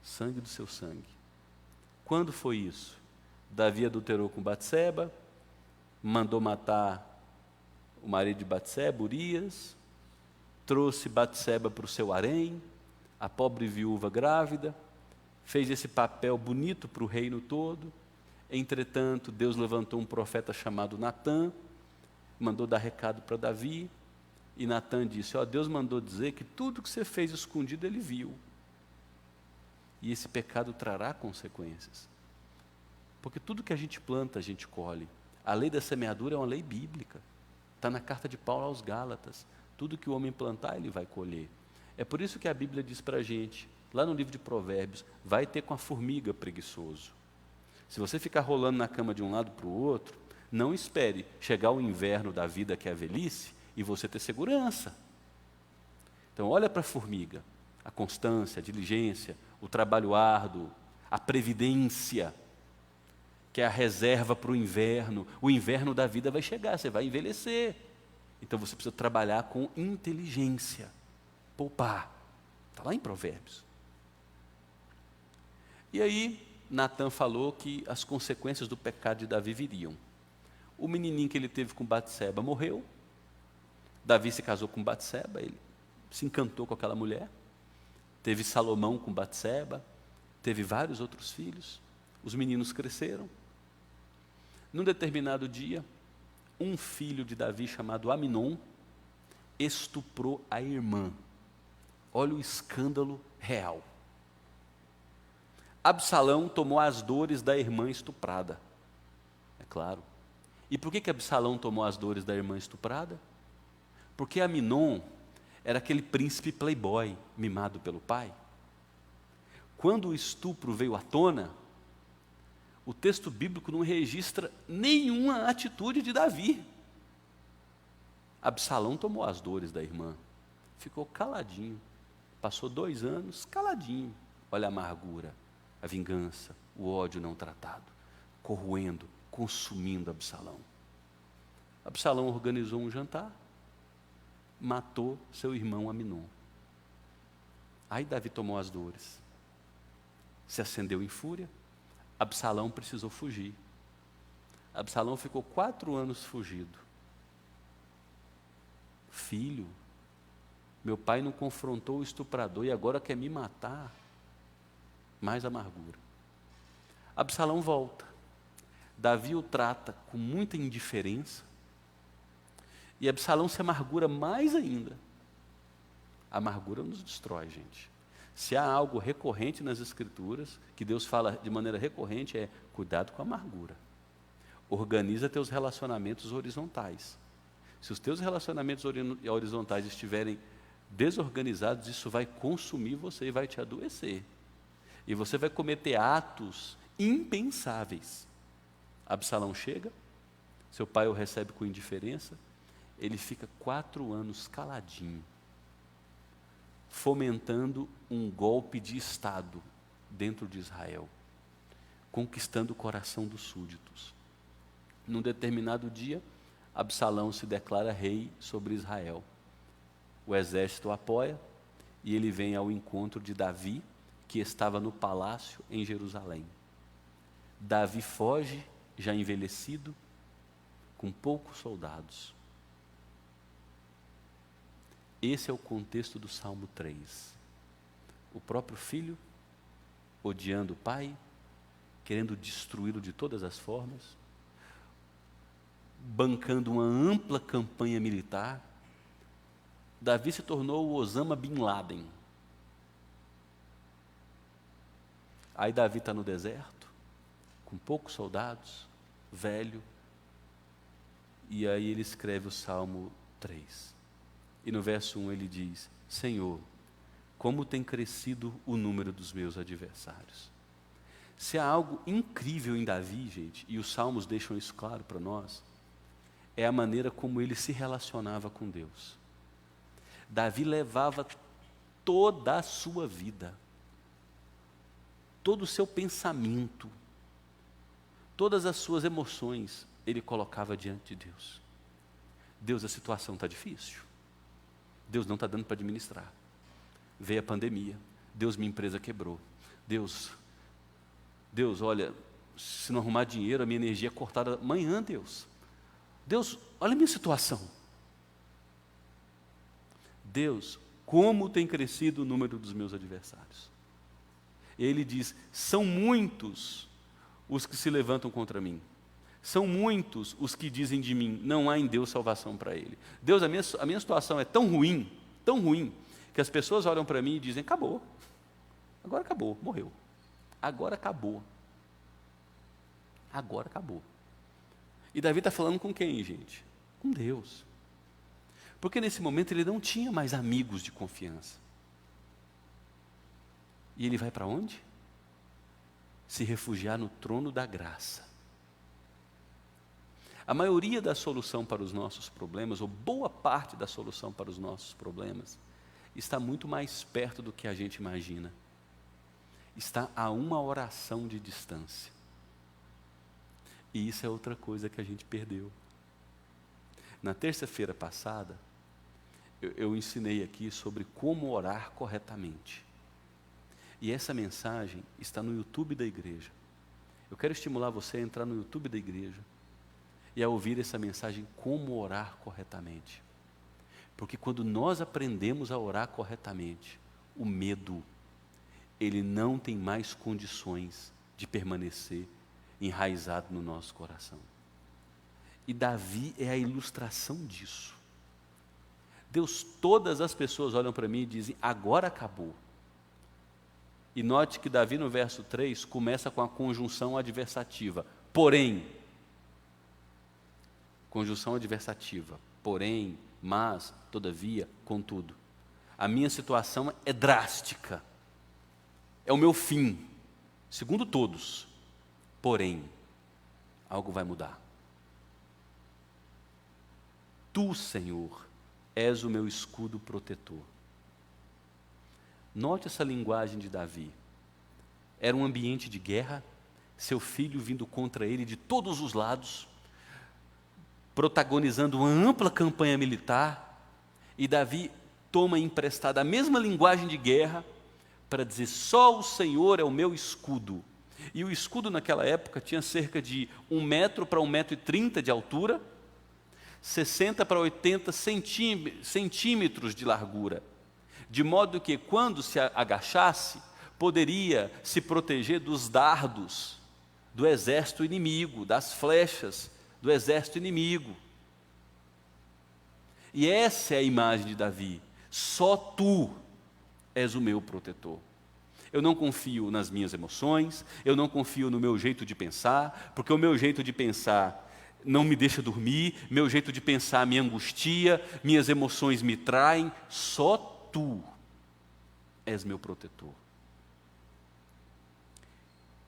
sangue do seu sangue. Quando foi isso? Davi adulterou com Batseba, mandou matar o marido de Batseba, Urias, trouxe Batseba para o seu harém, a pobre viúva grávida, fez esse papel bonito para o reino todo. Entretanto, Deus levantou um profeta chamado Natã, mandou dar recado para Davi, e Natã disse, Deus mandou dizer que tudo que você fez escondido, Ele viu. E esse pecado trará consequências. Porque tudo que a gente planta, a gente colhe. A lei da semeadura é uma lei bíblica. Está na carta de Paulo aos Gálatas. Tudo que o homem plantar, ele vai colher. É por isso que a Bíblia diz para a gente, lá no livro de Provérbios, vai ter com a formiga preguiçoso. Se você ficar rolando na cama de um lado para o outro, não espere chegar o inverno da vida, que é a velhice, e você ter segurança. Então, olha para a formiga, a constância, a diligência, o trabalho árduo, a previdência, que é a reserva para o inverno da vida vai chegar, você vai envelhecer. Então, você precisa trabalhar com inteligência, poupar. Está lá em Provérbios. E aí, Natã falou que as consequências do pecado de Davi viriam. O menininho que ele teve com Batseba morreu. Davi se casou com Batseba, ele se encantou com aquela mulher. Teve Salomão com Batseba, teve vários outros filhos. Os meninos cresceram. Num determinado dia, um filho de Davi chamado Aminon estuprou a irmã. Olha o escândalo real. Absalão tomou as dores da irmã estuprada. É claro. E por que Absalão tomou as dores da irmã estuprada? Porque Aminon era aquele príncipe playboy, mimado pelo pai. Quando o estupro veio à tona, o texto bíblico não registra nenhuma atitude de Davi. Absalão tomou as dores da irmã, ficou caladinho, passou 2 anos caladinho. Olha a amargura, a vingança, o ódio não tratado, corroendo, consumindo Absalão. Absalão organizou um jantar, matou seu irmão Aminon. Aí Davi tomou as dores. se acendeu em fúria. Absalão precisou fugir. Absalão ficou 4 anos fugido. Filho, meu pai não confrontou o estuprador e agora quer me matar. Mais amargura. Absalão volta. Davi o trata com muita indiferença. E Absalão se amargura mais ainda. A amargura nos destrói, gente. Se há algo recorrente nas Escrituras, que Deus fala de maneira recorrente, é cuidado com a amargura. Organiza teus relacionamentos horizontais. Se os teus relacionamentos horizontais estiverem desorganizados, isso vai consumir você e vai te adoecer. E você vai cometer atos impensáveis. Absalão chega, seu pai o recebe com indiferença, ele fica 4 anos caladinho, fomentando um golpe de Estado dentro de Israel, conquistando o coração dos súditos. Num determinado dia, Absalão se declara rei sobre Israel. O exército o apoia e ele vem ao encontro de Davi, que estava no palácio em Jerusalém. Davi foge, já envelhecido, com poucos soldados. Esse é o contexto do Salmo 3. O próprio filho, odiando o pai, querendo destruí-lo de todas as formas, bancando uma ampla campanha militar. Davi se tornou o Osama Bin Laden. Aí Davi está no deserto, com poucos soldados, velho, e aí ele escreve o Salmo 3. E no verso 1 ele diz: Senhor, como tem crescido o número dos meus adversários. Se há algo incrível em Davi, gente, e os Salmos deixam isso claro para nós, é a maneira como ele se relacionava com Deus. Davi levava toda a sua vida, todo o seu pensamento, todas as suas emoções, ele colocava diante de Deus. Deus, a situação está difícil. Deus não está dando para administrar. Veio a pandemia. Deus, minha empresa quebrou. Deus, olha, se não arrumar dinheiro, a minha energia é cortada amanhã, Deus. Deus, olha a minha situação. Deus, como tem crescido o número dos meus adversários. Ele diz: são muitos os que se levantam contra mim. São muitos os que dizem de mim, não há em Deus salvação para ele. Deus, a minha situação é tão ruim, que as pessoas olham para mim e dizem: acabou. Agora acabou, morreu. Agora acabou. Agora acabou. E Davi está falando com quem, gente? Com Deus. Porque nesse momento ele não tinha mais amigos de confiança. E ele vai para onde? Se refugiar no trono da graça. A maioria da solução para os nossos problemas, ou boa parte da solução para os nossos problemas, está muito mais perto do que a gente imagina. Está a uma oração de distância. E isso é outra coisa que a gente perdeu. Na terça-feira passada, eu ensinei aqui sobre como orar corretamente. E essa mensagem está no YouTube da igreja. Eu quero estimular você a entrar no YouTube da igreja e a ouvir essa mensagem, como orar corretamente. Porque quando nós aprendemos a orar corretamente, o medo, ele não tem mais condições de permanecer enraizado no nosso coração. E Davi é a ilustração disso. Deus, todas as pessoas olham para mim e dizem: agora acabou. E note que Davi no verso 3 começa com a conjunção adversativa. Porém, conjunção adversativa. Porém, mas, todavia, contudo. A minha situação é drástica. É o meu fim. Segundo todos. Porém, algo vai mudar. Tu, Senhor, és o meu escudo protetor. Note essa linguagem de Davi. Era um ambiente de guerra, seu filho vindo contra ele de todos os lados, protagonizando uma ampla campanha militar, e Davi toma emprestada a mesma linguagem de guerra para dizer: só o Senhor é o meu escudo. E o escudo naquela época tinha cerca de 1 metro para 1,30 m de altura, 60 para 80 centímetros de largura, de modo que quando se agachasse, poderia se proteger dos dardos do exército inimigo, das flechas do exército inimigo. E essa é a imagem de Davi: só tu és o meu protetor. Eu não confio nas minhas emoções, eu não confio no meu jeito de pensar, porque o meu jeito de pensar não me deixa dormir, meu jeito de pensar me angustia, minhas emoções me traem. Só tu és meu protetor.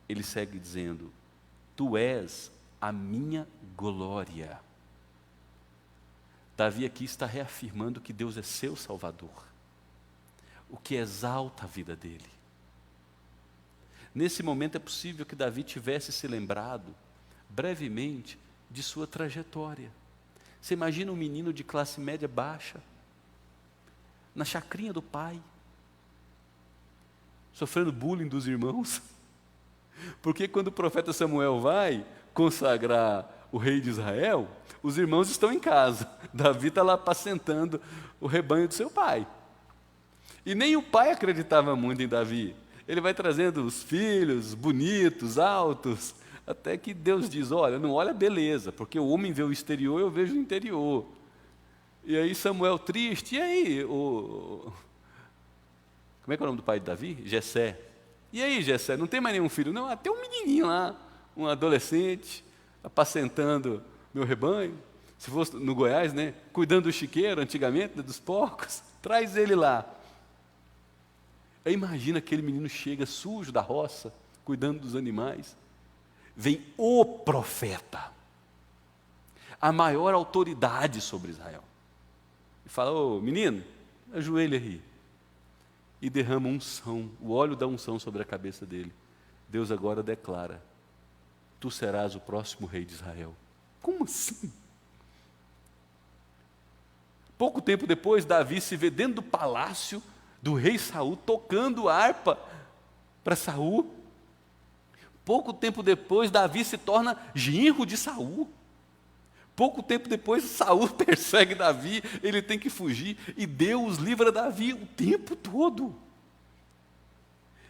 Ele segue dizendo: tu és a minha glória. Davi aqui está reafirmando que Deus é seu Salvador, o que exalta a vida dele. Nesse momento é possível que Davi tivesse se lembrado, brevemente, de sua trajetória. Você imagina um menino de classe média baixa, na chacrinha do pai, sofrendo bullying dos irmãos. Porque quando o profeta Samuel vai consagrar o rei de Israel, os irmãos estão em casa. Davi está lá apacentando o rebanho do seu pai. E nem o pai acreditava muito em Davi. Ele vai trazendo os filhos bonitos, altos, até que Deus diz: olha, não olha a beleza, porque o homem vê o exterior, eu vejo o interior. E aí Samuel triste: e aí, como é que é o nome do pai de Davi? Jessé. E aí, Jessé, não tem mais nenhum filho? Não, tem um menininho lá, um adolescente, apacentando meu rebanho. Se fosse no Goiás, né, cuidando do chiqueiro, antigamente, dos porcos, traz ele lá. Aí imagina, aquele menino chega sujo da roça, cuidando dos animais. Vem o profeta, a maior autoridade sobre Israel, e fala: ô menino, ajoelha aí. E derrama unção, o óleo da unção sobre a cabeça dele. Deus agora declara: tu serás o próximo rei de Israel. Como assim? Pouco tempo depois, Davi se vê dentro do palácio do rei Saul, tocando harpa para Saul. Pouco tempo depois, Davi se torna genro de Saul. Pouco tempo depois, Saul persegue Davi, ele tem que fugir, e Deus livra Davi o tempo todo.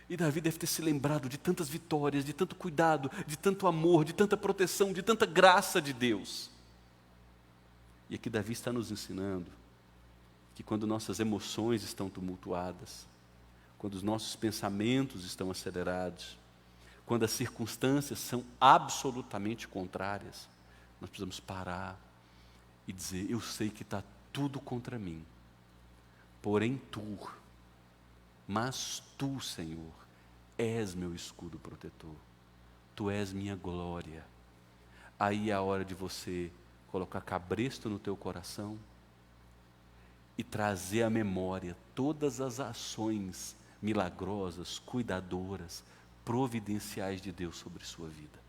E Davi deve ter se lembrado de tantas vitórias, de tanto cuidado, de tanto amor, de tanta proteção, de tanta graça de Deus. E aqui Davi está nos ensinando que quando nossas emoções estão tumultuadas, quando os nossos pensamentos estão acelerados, quando as circunstâncias são absolutamente contrárias, nós precisamos parar e dizer: eu sei que está tudo contra mim, porém mas tu, Senhor, és meu escudo protetor, tu és minha glória. Aí é a hora de você colocar cabresto no teu coração e trazer à memória todas as ações milagrosas, cuidadoras, providenciais de Deus sobre sua vida.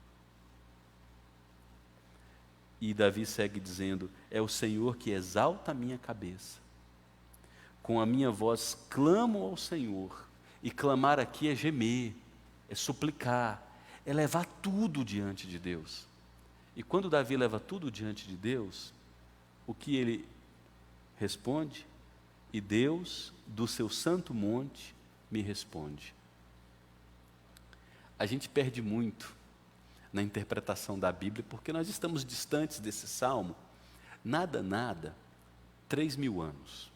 E Davi segue dizendo: é o Senhor que exalta a minha cabeça. Com a minha voz clamo ao Senhor. E clamar aqui é gemer, é suplicar, é levar tudo diante de Deus. E quando Davi leva tudo diante de Deus, o que ele responde? E Deus, do seu santo monte, me responde. A gente perde muito na interpretação da Bíblia, porque nós estamos distantes desse salmo, 3.000 anos.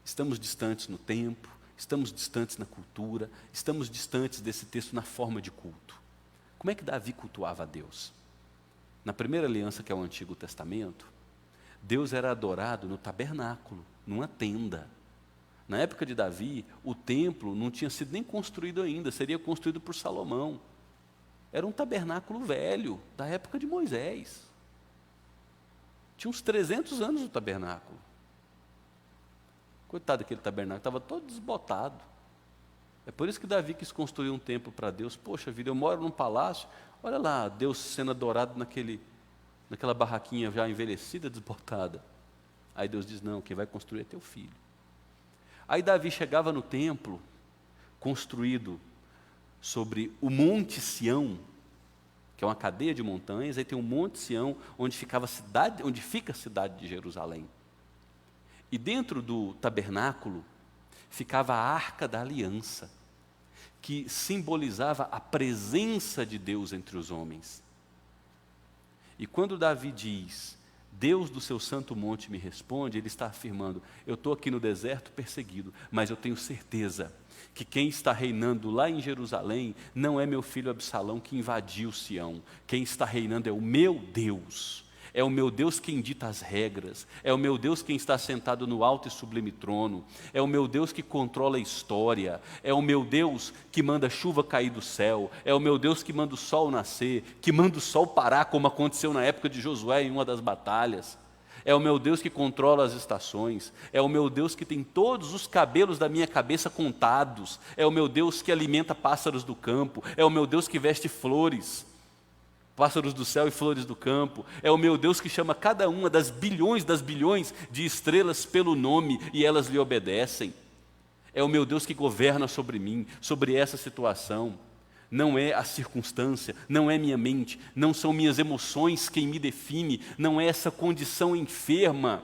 Estamos distantes no tempo, estamos distantes na cultura, estamos distantes desse texto na forma de culto. Como é que Davi cultuava a Deus? Na primeira aliança, que é o Antigo Testamento, Deus era adorado no tabernáculo, numa tenda. Na época de Davi, o templo não tinha sido nem construído ainda, seria construído por Salomão. Era um tabernáculo velho, da época de Moisés. Tinha uns 300 anos o tabernáculo. Coitado daquele tabernáculo, estava todo desbotado. É por isso que Davi quis construir um templo para Deus. Poxa vida, eu moro num palácio, olha lá, Deus sendo adorado naquela barraquinha já envelhecida, desbotada. Aí Deus diz: não, quem vai construir é teu filho. Aí Davi chegava no templo, construído sobre o Monte Sião, que é uma cadeia de montanhas, aí tem um Monte Sião, onde fica a cidade de Jerusalém. E dentro do tabernáculo ficava a Arca da Aliança, que simbolizava a presença de Deus entre os homens. E quando Davi diz, Deus do seu santo monte me responde, ele está afirmando, eu estou aqui no deserto perseguido, mas eu tenho certeza que quem está reinando lá em Jerusalém não é meu filho Absalão que invadiu Sião. Quem está reinando é o meu Deus. É o meu Deus quem dita as regras. É o meu Deus quem está sentado no alto e sublime trono. É o meu Deus que controla a história. É o meu Deus que manda a chuva cair do céu. É o meu Deus que manda o sol nascer, que manda o sol parar, como aconteceu na época de Josué em uma das batalhas. É o meu Deus que controla as estações. É o meu Deus que tem todos os cabelos da minha cabeça contados. É o meu Deus que alimenta pássaros do campo. É o meu Deus que veste flores, pássaros do céu e flores do campo. É o meu Deus que chama cada uma das bilhões de estrelas pelo nome e elas lhe obedecem. É o meu Deus que governa sobre mim, sobre essa situação. Não é a circunstância, não é minha mente, não são minhas emoções quem me define, não é essa condição enferma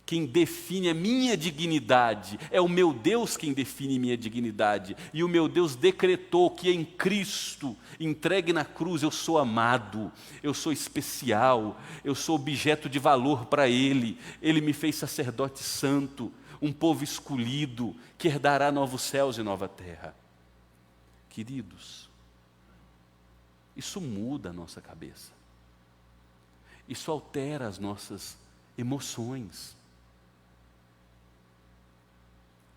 quem define a minha dignidade, é o meu Deus quem define minha dignidade. E o meu Deus decretou que em Cristo, entregue na cruz, eu sou amado, eu sou especial, eu sou objeto de valor para Ele. Ele me fez sacerdote santo, um povo escolhido, que herdará novos céus e nova terra. Queridos, isso muda a nossa cabeça, isso altera as nossas emoções.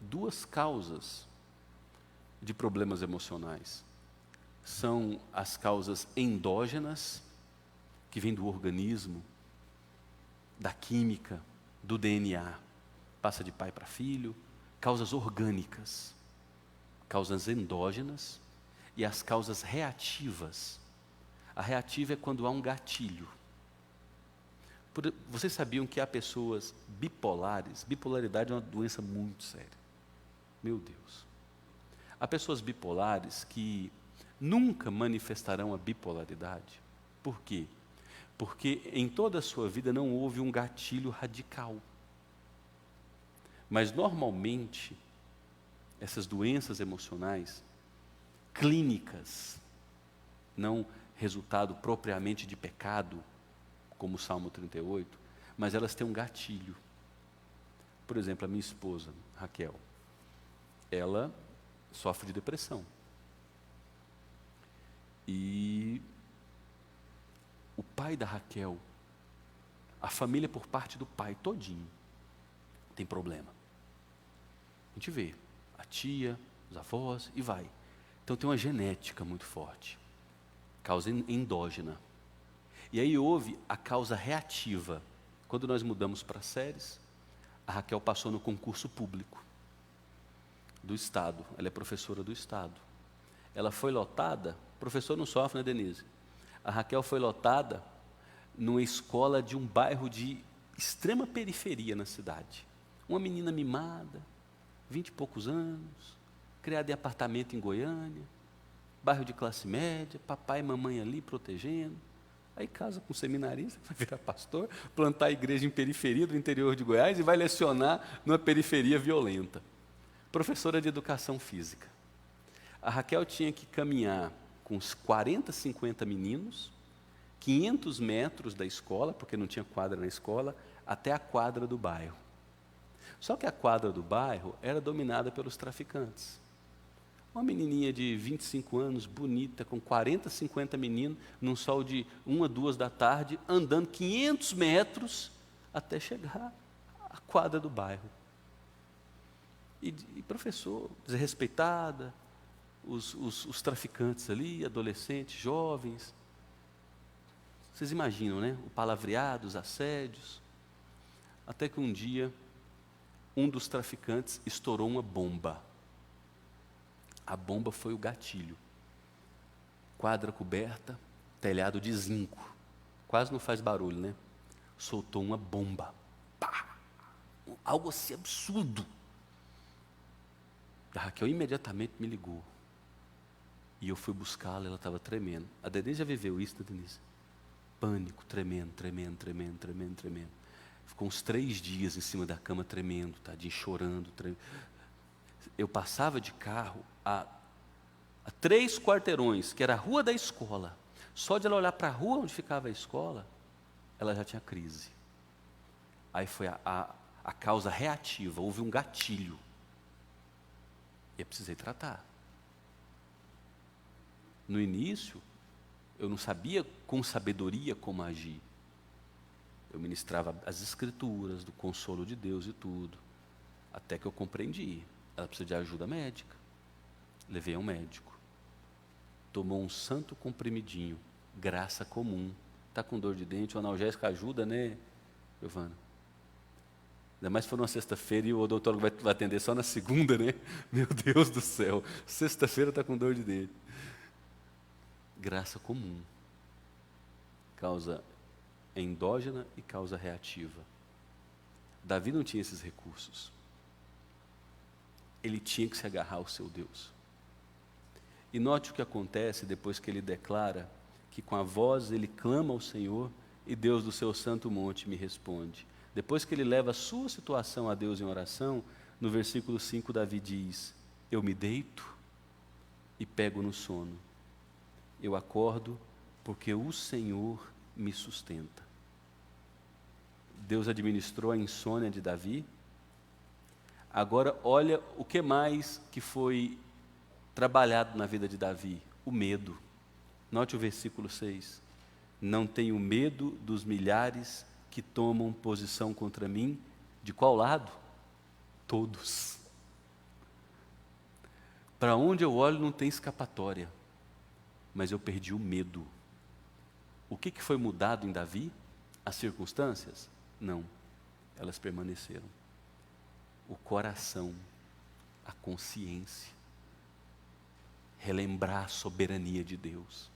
Duas causas de problemas emocionais são as causas endógenas, que vêm do organismo, da química, do DNA, passa de pai para filho, causas orgânicas, causas endógenas, e as causas reativas. A reativa é quando há um gatilho. Vocês sabiam que há pessoas bipolares? Bipolaridade é uma doença muito séria. Meu Deus. Há pessoas bipolares que nunca manifestarão a bipolaridade. Por quê? Porque em toda a sua vida não houve um gatilho radical. Mas normalmente, essas doenças emocionais clínicas, não resultado propriamente de pecado, como o Salmo 38, mas elas têm um gatilho. Por exemplo, a minha esposa, Raquel, ela sofre de depressão. E o pai da Raquel, a família por parte do pai todinho, tem problema. A gente vê, a tia, os avós, e vai. Então tem uma genética muito forte, causa endógena. E aí houve a causa reativa. Quando nós mudamos para Séries, a Raquel passou no concurso público do Estado. Ela é professora do Estado. Ela foi lotada, professor não sofre, né, Denise? A Raquel foi lotada numa escola de um bairro de extrema periferia na cidade. Uma menina mimada, 20 e poucos anos, criada em apartamento em Goiânia, bairro de classe média, papai e mamãe ali protegendo. Aí casa com um seminarista, vai virar pastor, plantar a igreja em periferia do interior de Goiás e vai lecionar numa periferia violenta. Professora de educação física. A Raquel tinha que caminhar com uns 40, 50 meninos, 500 metros da escola, porque não tinha quadra na escola, até a quadra do bairro. Só que a quadra do bairro era dominada pelos traficantes. Uma menininha de 25 anos, bonita, com 40, 50 meninos, num sol de 1 a 2 da tarde, andando 500 metros até chegar à quadra do bairro. E professor, desrespeitada, os traficantes ali, adolescentes, jovens. Vocês imaginam, né? O palavreado, os assédios. Até que um dia, um dos traficantes estourou uma bomba. A bomba foi o gatilho. Quadra coberta, telhado de zinco. Quase não faz barulho, né? Soltou uma bomba. Pá! Algo assim absurdo. A Raquel imediatamente me ligou. E eu fui buscá-la, ela estava tremendo. A Denise já viveu isso, né, Denise? Pânico, tremendo. Ficou uns 3 dias em cima da cama tremendo, tadinho, chorando. Eu passava de carro a 3 quarteirões, que era a rua da escola. Só de ela olhar para a rua onde ficava a escola, ela já tinha crise. Aí foi a causa reativa, houve um gatilho. E eu precisei tratar. No início, eu não sabia com sabedoria como agir. Eu ministrava as escrituras, do consolo de Deus e tudo. Até que eu compreendi. Ela precisa de ajuda médica. Levei a um médico. Tomou um santo comprimidinho, graça comum. Está com dor de dente, o analgésico ajuda, né, Giovana? Ainda mais se for numa sexta-feira e o odontólogo vai atender só na segunda, né? Meu Deus do céu, sexta-feira está com dor de dente. Graça comum. Causa endógena e causa reativa. Davi não tinha esses recursos. Ele tinha que se agarrar ao seu Deus. E note o que acontece depois que ele declara que com a voz ele clama ao Senhor e Deus do seu santo monte me responde. Depois que ele leva a sua situação a Deus em oração, no versículo 5 Davi diz: eu me deito e pego no sono. Eu acordo porque o Senhor me sustenta. Deus administrou a insônia de Davi. Agora olha o que mais que foi trabalhado na vida de Davi: o medo. Note o versículo 6. Não tenho medo dos milhares que tomam posição contra mim. De qual lado? Todos. Para onde eu olho não tem escapatória. Mas eu perdi o medo. O que foi mudado em Davi? As circunstâncias? Não. Elas permaneceram. O coração, a consciência. Relembrar a soberania de Deus.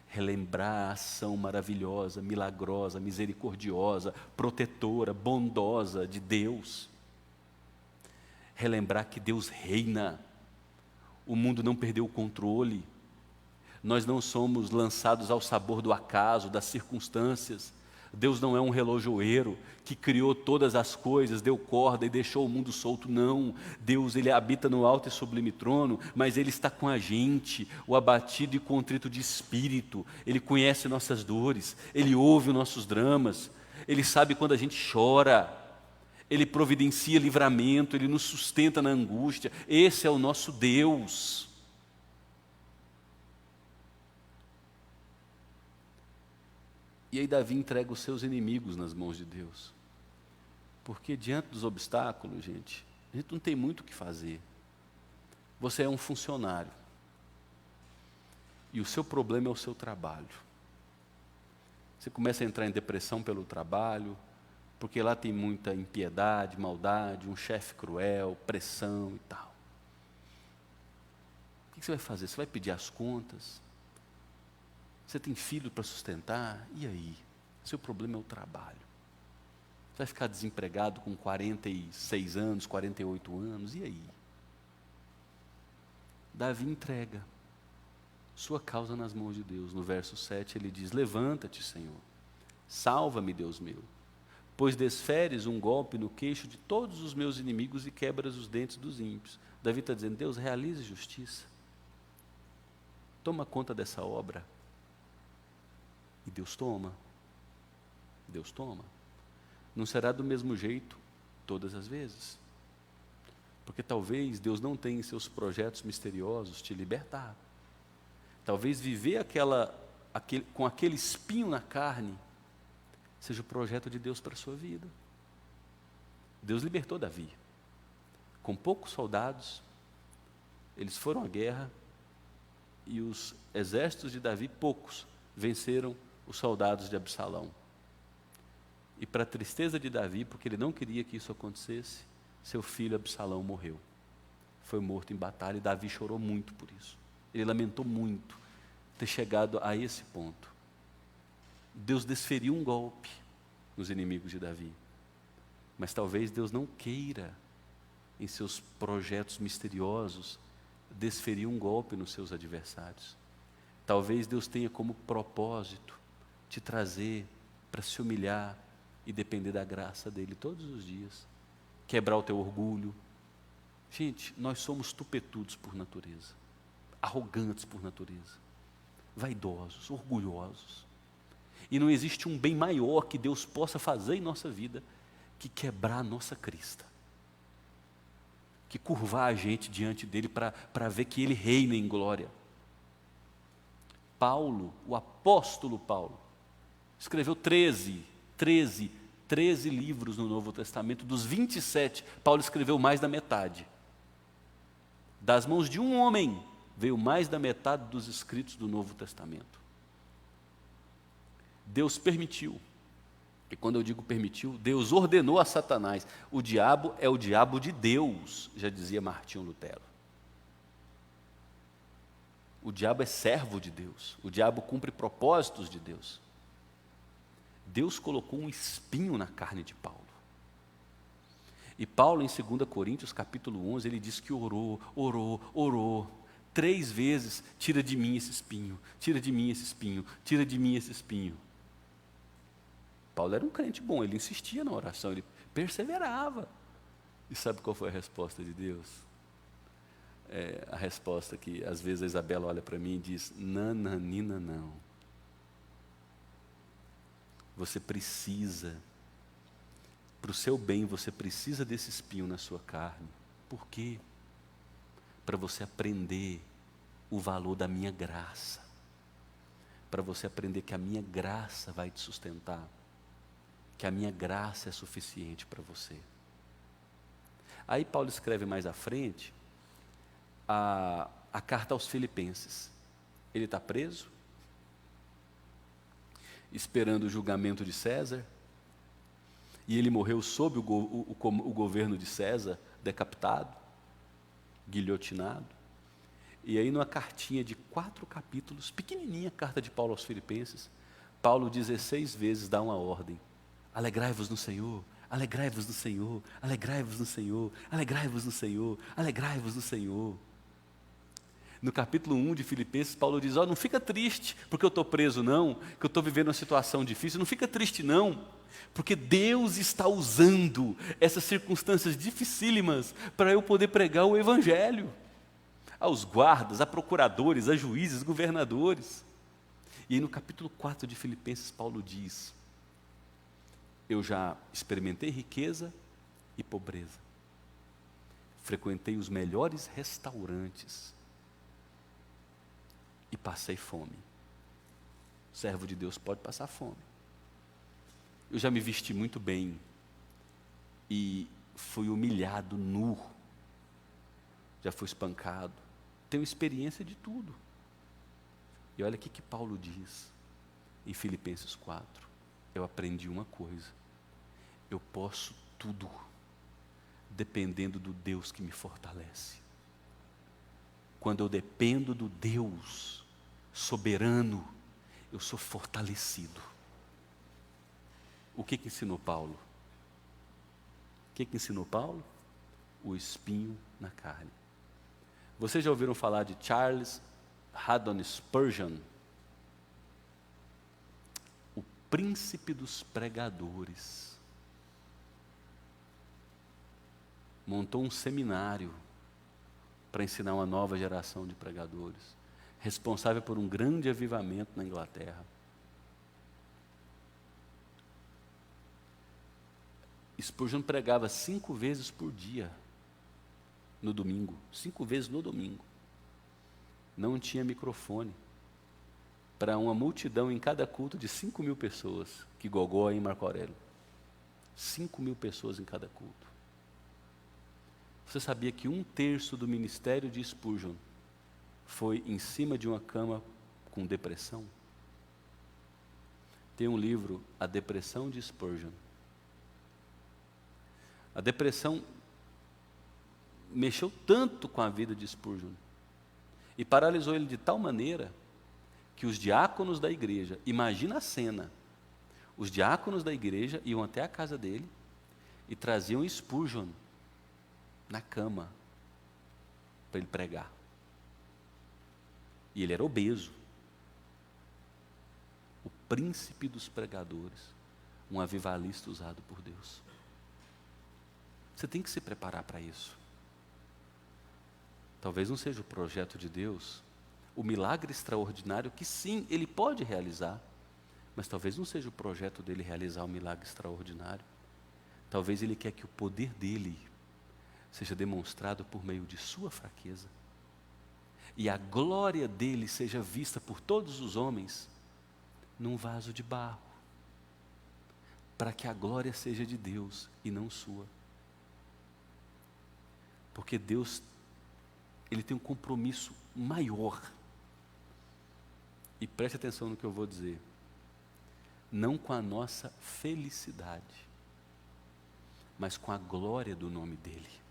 Relembrar a ação maravilhosa, milagrosa, misericordiosa, protetora, bondosa de Deus. Relembrar que Deus reina. O mundo não perdeu o controle. Nós não somos lançados ao sabor do acaso, das circunstâncias. Deus não é um relojoeiro que criou todas as coisas, deu corda e deixou o mundo solto, não. Deus, Ele habita no alto e sublime trono, mas Ele está com a gente, o abatido e contrito de espírito. Ele conhece nossas dores, Ele ouve os nossos dramas, Ele sabe quando a gente chora, Ele providencia livramento, Ele nos sustenta na angústia. Esse é o nosso Deus. E aí Davi entrega os seus inimigos nas mãos de Deus. Porque diante dos obstáculos, gente, a gente não tem muito o que fazer. Você é um funcionário. E o seu problema é o seu trabalho. Você começa a entrar em depressão pelo trabalho, porque lá tem muita impiedade, maldade, um chefe cruel, pressão e tal. O que você vai fazer? Você vai pedir as contas? Você tem filho para sustentar? E aí? Seu problema é o trabalho. Você vai ficar desempregado com 46 anos, 48 anos? E aí? Davi entrega sua causa nas mãos de Deus. No verso 7 ele diz: levanta-te, Senhor, salva-me, Deus meu, pois desferes um golpe no queixo de todos os meus inimigos e quebras os dentes dos ímpios. Davi está dizendo: Deus, realize justiça. Toma conta dessa obra. E Deus toma. Deus toma. Não será do mesmo jeito todas as vezes. Porque talvez Deus não tenha em seus projetos misteriosos te libertar. Talvez viver com aquele espinho na carne seja o projeto de Deus para a sua vida. Deus libertou Davi. Com poucos soldados, eles foram à guerra e os exércitos de Davi, poucos, venceram os soldados de Absalão. E para a tristeza de Davi, porque ele não queria que isso acontecesse, seu filho Absalão morreu. Foi morto em batalha e Davi chorou muito por isso. Ele lamentou muito ter chegado a esse ponto. Deus desferiu um golpe nos inimigos de Davi. Mas talvez Deus não queira em seus projetos misteriosos, desferir um golpe nos seus adversários. Talvez Deus tenha como propósito te trazer para se humilhar e depender da graça dEle todos os dias. Quebrar o teu orgulho. Gente, nós somos tupetudos por natureza, arrogantes por natureza, vaidosos, orgulhosos. E não existe um bem maior que Deus possa fazer em nossa vida que quebrar a nossa crista, que curvar a gente diante dEle para ver que Ele reina em glória. Paulo, o apóstolo Paulo, escreveu 13 livros no Novo Testamento. Dos 27, Paulo escreveu mais da metade. Das mãos de um homem, veio mais da metade dos escritos do Novo Testamento. Deus permitiu, e quando eu digo permitiu, Deus ordenou a Satanás. O diabo é o diabo de Deus, já dizia Martinho Lutero. O diabo é servo de Deus, o diabo cumpre propósitos de Deus. Deus colocou um espinho na carne de Paulo. E Paulo, em 2 Coríntios, capítulo 11, ele diz que orou 3 vezes, tira de mim esse espinho, tira de mim esse espinho, tira de mim esse espinho. Paulo era um crente bom, ele insistia na oração, ele perseverava. E sabe qual foi a resposta de Deus? A resposta que às vezes a Isabela olha para mim e diz: nananina não. Você precisa, para o seu bem, você precisa desse espinho na sua carne. Por quê? Para você aprender o valor da minha graça. Para você aprender que a minha graça vai te sustentar. Que a minha graça é suficiente para você. Aí Paulo escreve mais à frente a carta aos Filipenses. Ele está preso, esperando o julgamento de César, e ele morreu sob o governo de César, decapitado, guilhotinado. E aí numa cartinha de 4 capítulos, pequenininha, a carta de Paulo aos Filipenses, Paulo 16 vezes dá uma ordem: alegrai-vos no Senhor, alegrai-vos no Senhor, alegrai-vos no Senhor, alegrai-vos no Senhor, alegrai-vos no Senhor. No capítulo 1 de Filipenses, Paulo diz: não fica triste porque eu estou preso não, que eu estou vivendo uma situação difícil, não fica triste não, porque Deus está usando essas circunstâncias dificílimas para eu poder pregar o Evangelho aos guardas, a procuradores, a juízes, governadores. E aí no capítulo 4 de Filipenses, Paulo diz: eu já experimentei riqueza e pobreza, frequentei os melhores restaurantes e passei fome. O servo de Deus pode passar fome. Eu já me vesti muito bem e fui humilhado nu, já fui espancado, tenho experiência de tudo. E olha o que Paulo diz em Filipenses 4: eu aprendi uma coisa: eu posso tudo dependendo do Deus que me fortalece. Quando eu dependo do Deus soberano, eu sou fortalecido. O que ensinou Paulo? O que ensinou Paulo? O espinho na carne. Vocês já ouviram falar de Charles Haddon Spurgeon? O príncipe dos pregadores. Montou um seminário para ensinar uma nova geração de pregadores, responsável por um grande avivamento na Inglaterra. Spurgeon pregava 5 vezes por dia, no domingo, 5 vezes no domingo. Não tinha microfone, para uma multidão em cada culto de 5.000 pessoas, que gogó em Marco Aurélio. 5.000 pessoas em cada culto. Você sabia que 1/3 do ministério de Spurgeon foi em cima de uma cama com depressão? Tem um livro, A Depressão de Spurgeon. A depressão mexeu tanto com a vida de Spurgeon e paralisou ele de tal maneira que os diáconos da igreja, imagina a cena, os diáconos da igreja iam até a casa dele e traziam Spurgeon na cama para ele pregar. E ele era obeso. O príncipe dos pregadores, um avivalista usado por Deus. Você tem que se preparar para isso. Talvez não seja o projeto de Deus, o milagre extraordinário que sim, Ele pode realizar, mas talvez não seja o projeto dele realizar um milagre extraordinário. Talvez Ele quer que o poder dele seja demonstrado por meio de sua fraqueza, e a glória dele seja vista por todos os homens num vaso de barro, para que a glória seja de Deus e não sua. Porque Deus, Ele tem um compromisso maior. E preste atenção no que eu vou dizer. Não com a nossa felicidade, mas com a glória do nome dEle.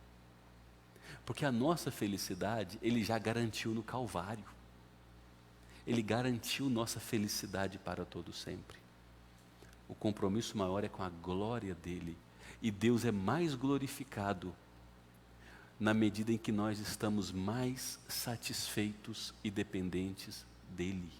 Porque a nossa felicidade, Ele já garantiu no Calvário. Ele garantiu nossa felicidade para todo sempre. O compromisso maior é com a glória dEle. E Deus é mais glorificado na medida em que nós estamos mais satisfeitos e dependentes dEle.